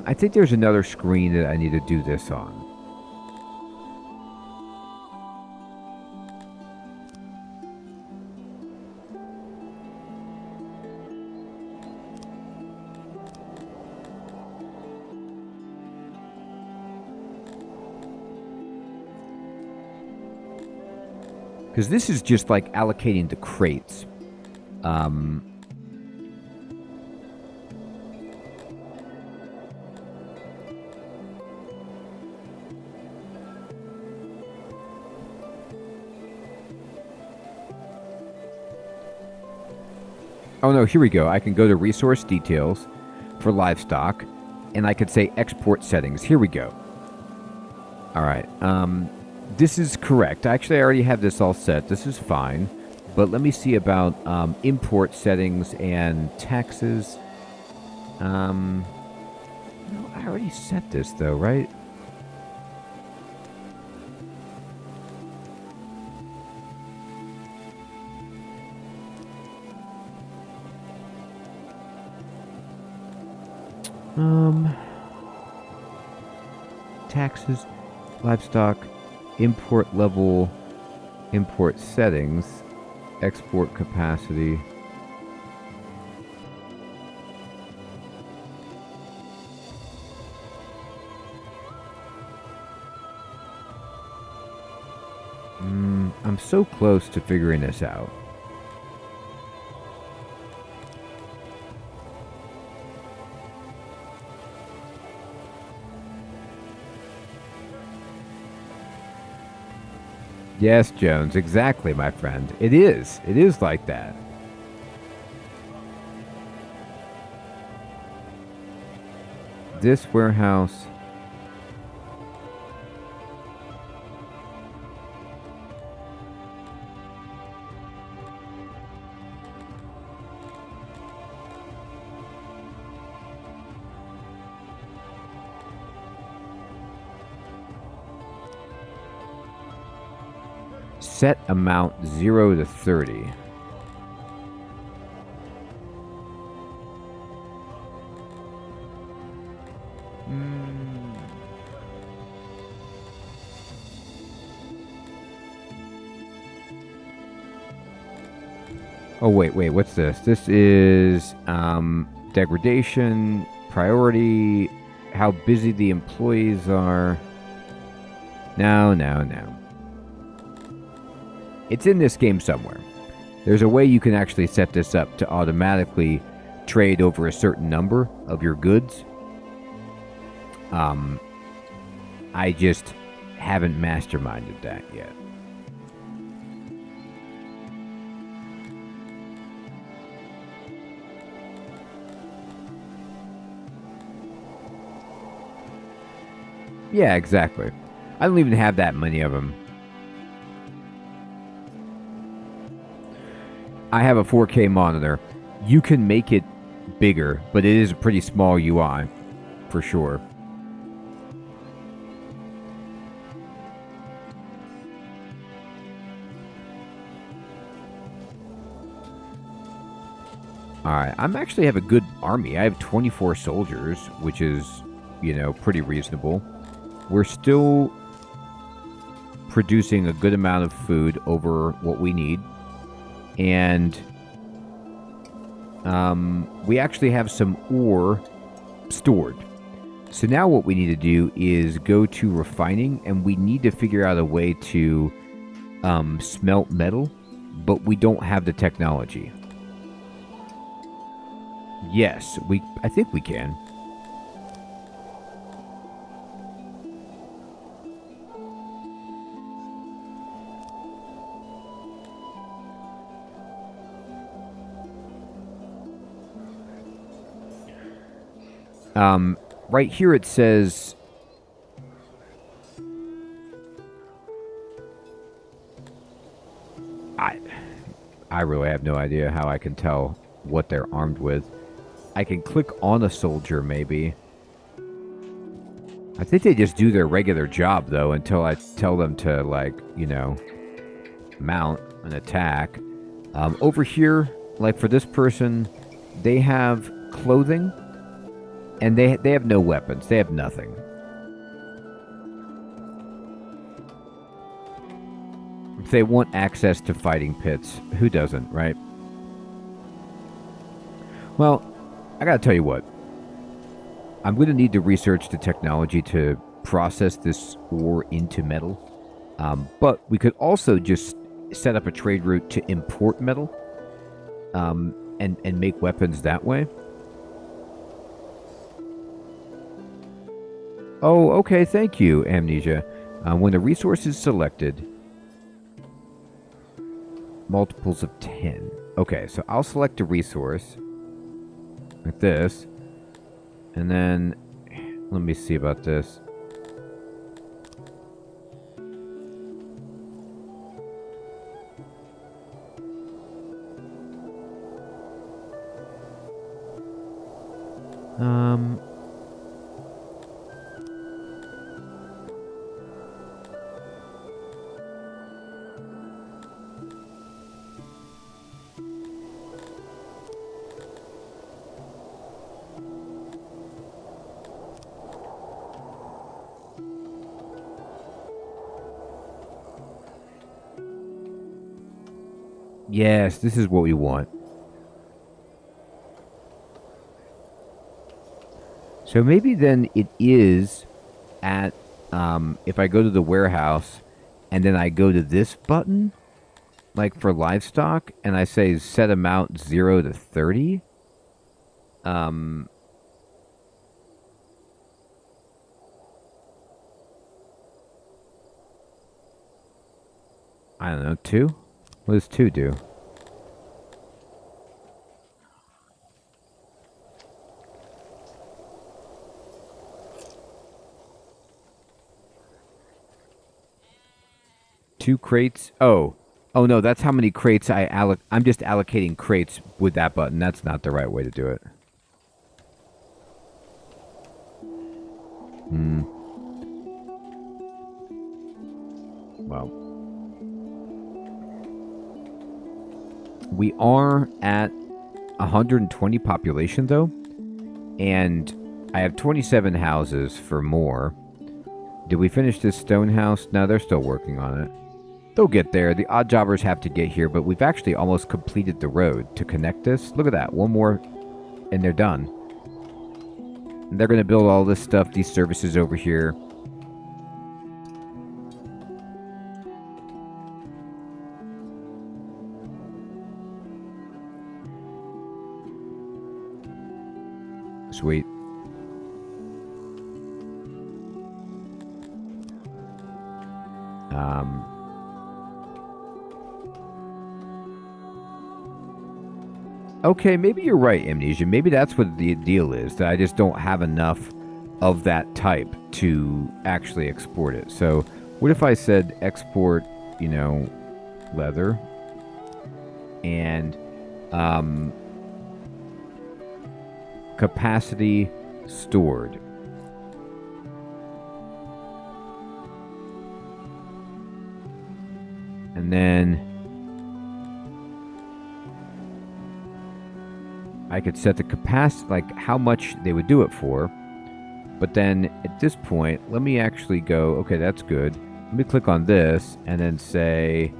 I think there's another screen that I need to do this on. Because this is just like allocating the crates. Oh no, here we go. I can go to resource details for livestock, and I could say export settings. Here we go. All right. This is correct. Actually, I already have this all set. This is fine. But let me see about import settings and taxes. No, I already set this though, right? Taxes, livestock, import level, import settings, export capacity. I'm so close to figuring this out. Yes, Jones, exactly, my friend. It is. It is like that. This warehouse. Set amount 0 to 30. Oh, wait, what's this? This is degradation, priority, how busy the employees are. No. It's in this game somewhere. There's a way you can actually set this up to automatically trade over a certain number of your goods. I just haven't masterminded that yet. Yeah, exactly. I don't even have that many of them. I have a 4K monitor. You can make it bigger, but it is a pretty small UI, for sure. Alright, I'm actually have a good army. I have 24 soldiers, which is, pretty reasonable. We're still producing a good amount of food over what we need. And we actually have some ore stored. So now what we need to do is go to refining, and we need to figure out a way to smelt metal, but we don't have the technology. Yes, I think we can. Right here it says I really have no idea how I can tell what they're armed with. I can click on a soldier, maybe. I think they just do their regular job, though, until I tell them to, mount an attack. Over here, like for this person, they have clothing, and they have no weapons. They have nothing. If they want access to fighting pits, who doesn't, right? Well, I gotta tell you what. I'm going to need to research the technology to process this ore into metal. But we could also just set up a trade route to import metal and make weapons that way. Oh, okay, thank you, Amnesia. When the resource is selected, multiples of 10. Okay, so I'll select a resource like this. And then, let me see about this. Yes, this is what we want. So maybe then it is at, if I go to the warehouse and then I go to this button, like for livestock, and I say set amount 0 to 30, I don't know, 2? What does 2 do? Two crates? Oh no, that's how many crates I'm just allocating crates with that button. That's not the right way to do it. Well. We are at 120 population, though. And I have 27 houses for more. Did we finish this stone house? No, they're still working on it. They'll get there. The odd jobbers have to get here, but we've actually almost completed the road to connect this. Look at that. One more, and they're done. And they're going to build all this stuff, these services over here. Sweet. Okay, maybe you're right, Amnesia. Maybe that's what the deal is, that I just don't have enough of that type to actually export it. So what if I said export, you know, leather and capacity stored. And then I could set the capacity, like how much they would do it for. But then at this point, let me actually go, okay, that's good. Let me click on this and then say,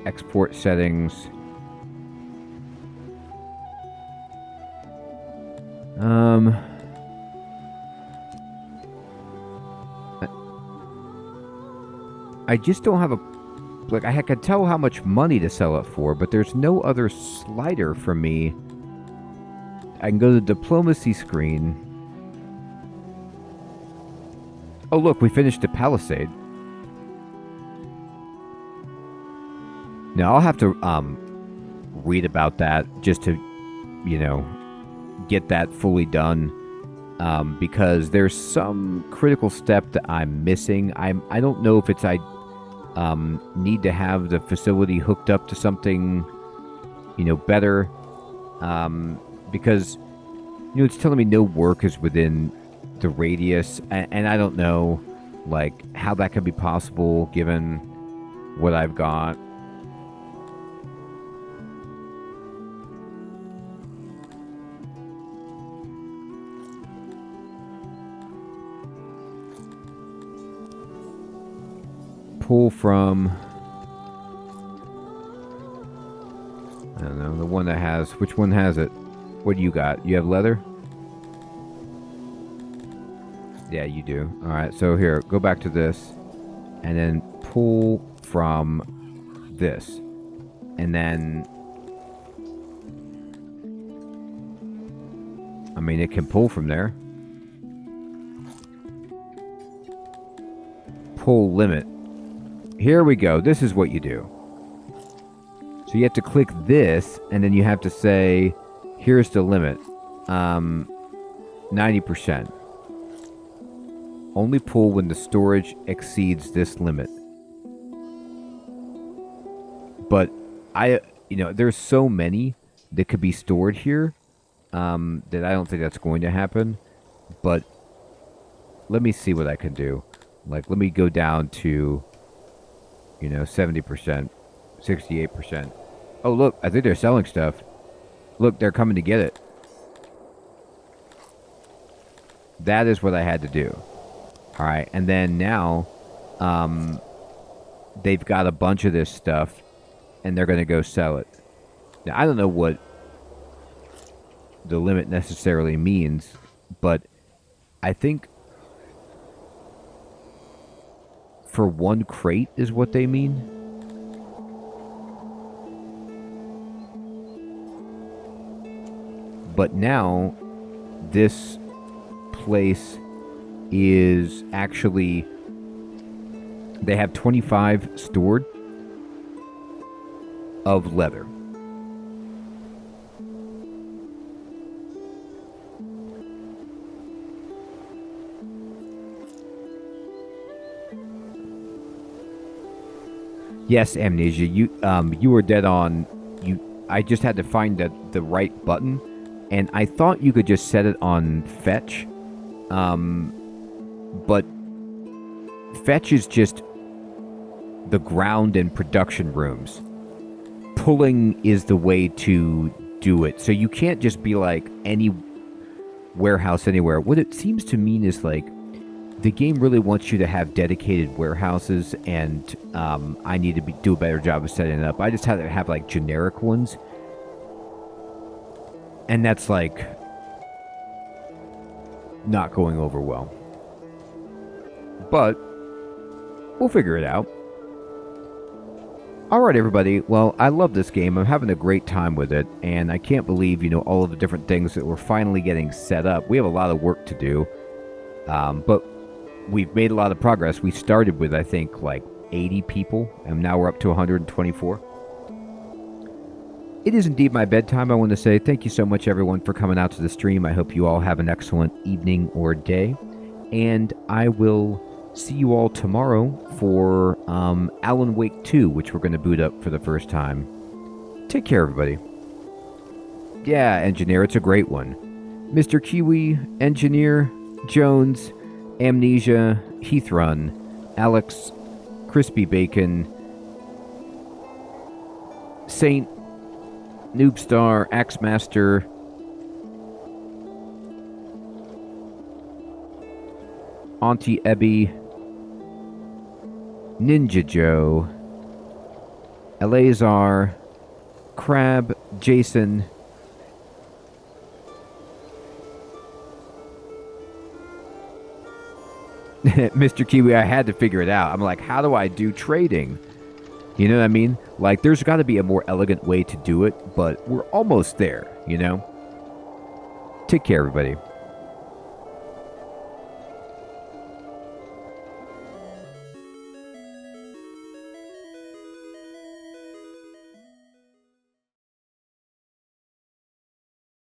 export settings. I just don't have a, like, I could tell how much money to sell it for, but there's no other slider for me. I can go to the diplomacy screen. Oh, look, we finished the palisade. Now, I'll have to read about that just to, you know, get that fully done. Because there's some critical step that I'm missing. I don't know if it's I need to have the facility hooked up to something, you know, better. Because, you know, it's telling me no work is within the radius. And I don't know, like, how that could be possible given what I've got. Pull from, I don't know, the one that has, which one has it? What do you got? You have leather? Yeah, you do. All right, so here, go back to this and then pull from this. And then, I mean, it can pull from there. Pull limit. Here we go. This is what you do. So you have to click this, and then you have to say, here's the limit. 90%. Only pull when the storage exceeds this limit. But you know, there's so many that could be stored here that I don't think that's going to happen. But let me see what I can do. Like, let me go down to, you know, 70%, 68%. Oh, look, I think they're selling stuff. Look, they're coming to get it. That is what I had to do. All right, and then now they've got a bunch of this stuff, and they're going to go sell it. Now, I don't know what the limit necessarily means, but I think for one crate is what they mean. But now this place is actually, they have 25 stored of leather. Yes, Amnesia, you were dead on. I just had to find the right button, and I thought you could just set it on fetch, but fetch is just the ground and production rooms. Pulling is the way to do it, so you can't just be like any. warehouse anywhere. What it seems to mean is like the game really wants you to have dedicated warehouses, and I need to do a better job of setting it up. I just had to have like generic ones, and that's like not going over well. But we'll figure it out. Alright, everybody. Well, I love this game. I'm having a great time with it, and I can't believe, all of the different things that we're finally getting set up. We have a lot of work to do, but we've made a lot of progress. We started with, I think, like 80 people, and now we're up to 124. It is indeed my bedtime. I want to say thank you so much, everyone, for coming out to the stream. I hope you all have an excellent evening or day, and I will see you all tomorrow for Alan Wake 2, which we're going to boot up for the first time. Take care, everybody. Yeah, Engineer, it's a great one. Mr. Kiwi, Engineer, Jones, Amnesia, Heathrun, Alex, Crispy Bacon, Saint, Noobstar, Axemaster, Auntie Ebby, Ninja Joe, Eleazar, Crab, Jason, Mr. Kiwi. I had to figure it out. I'm like, how do I do trading? You know what I mean? Like, there's got to be a more elegant way to do it, but we're almost there, Take care, everybody.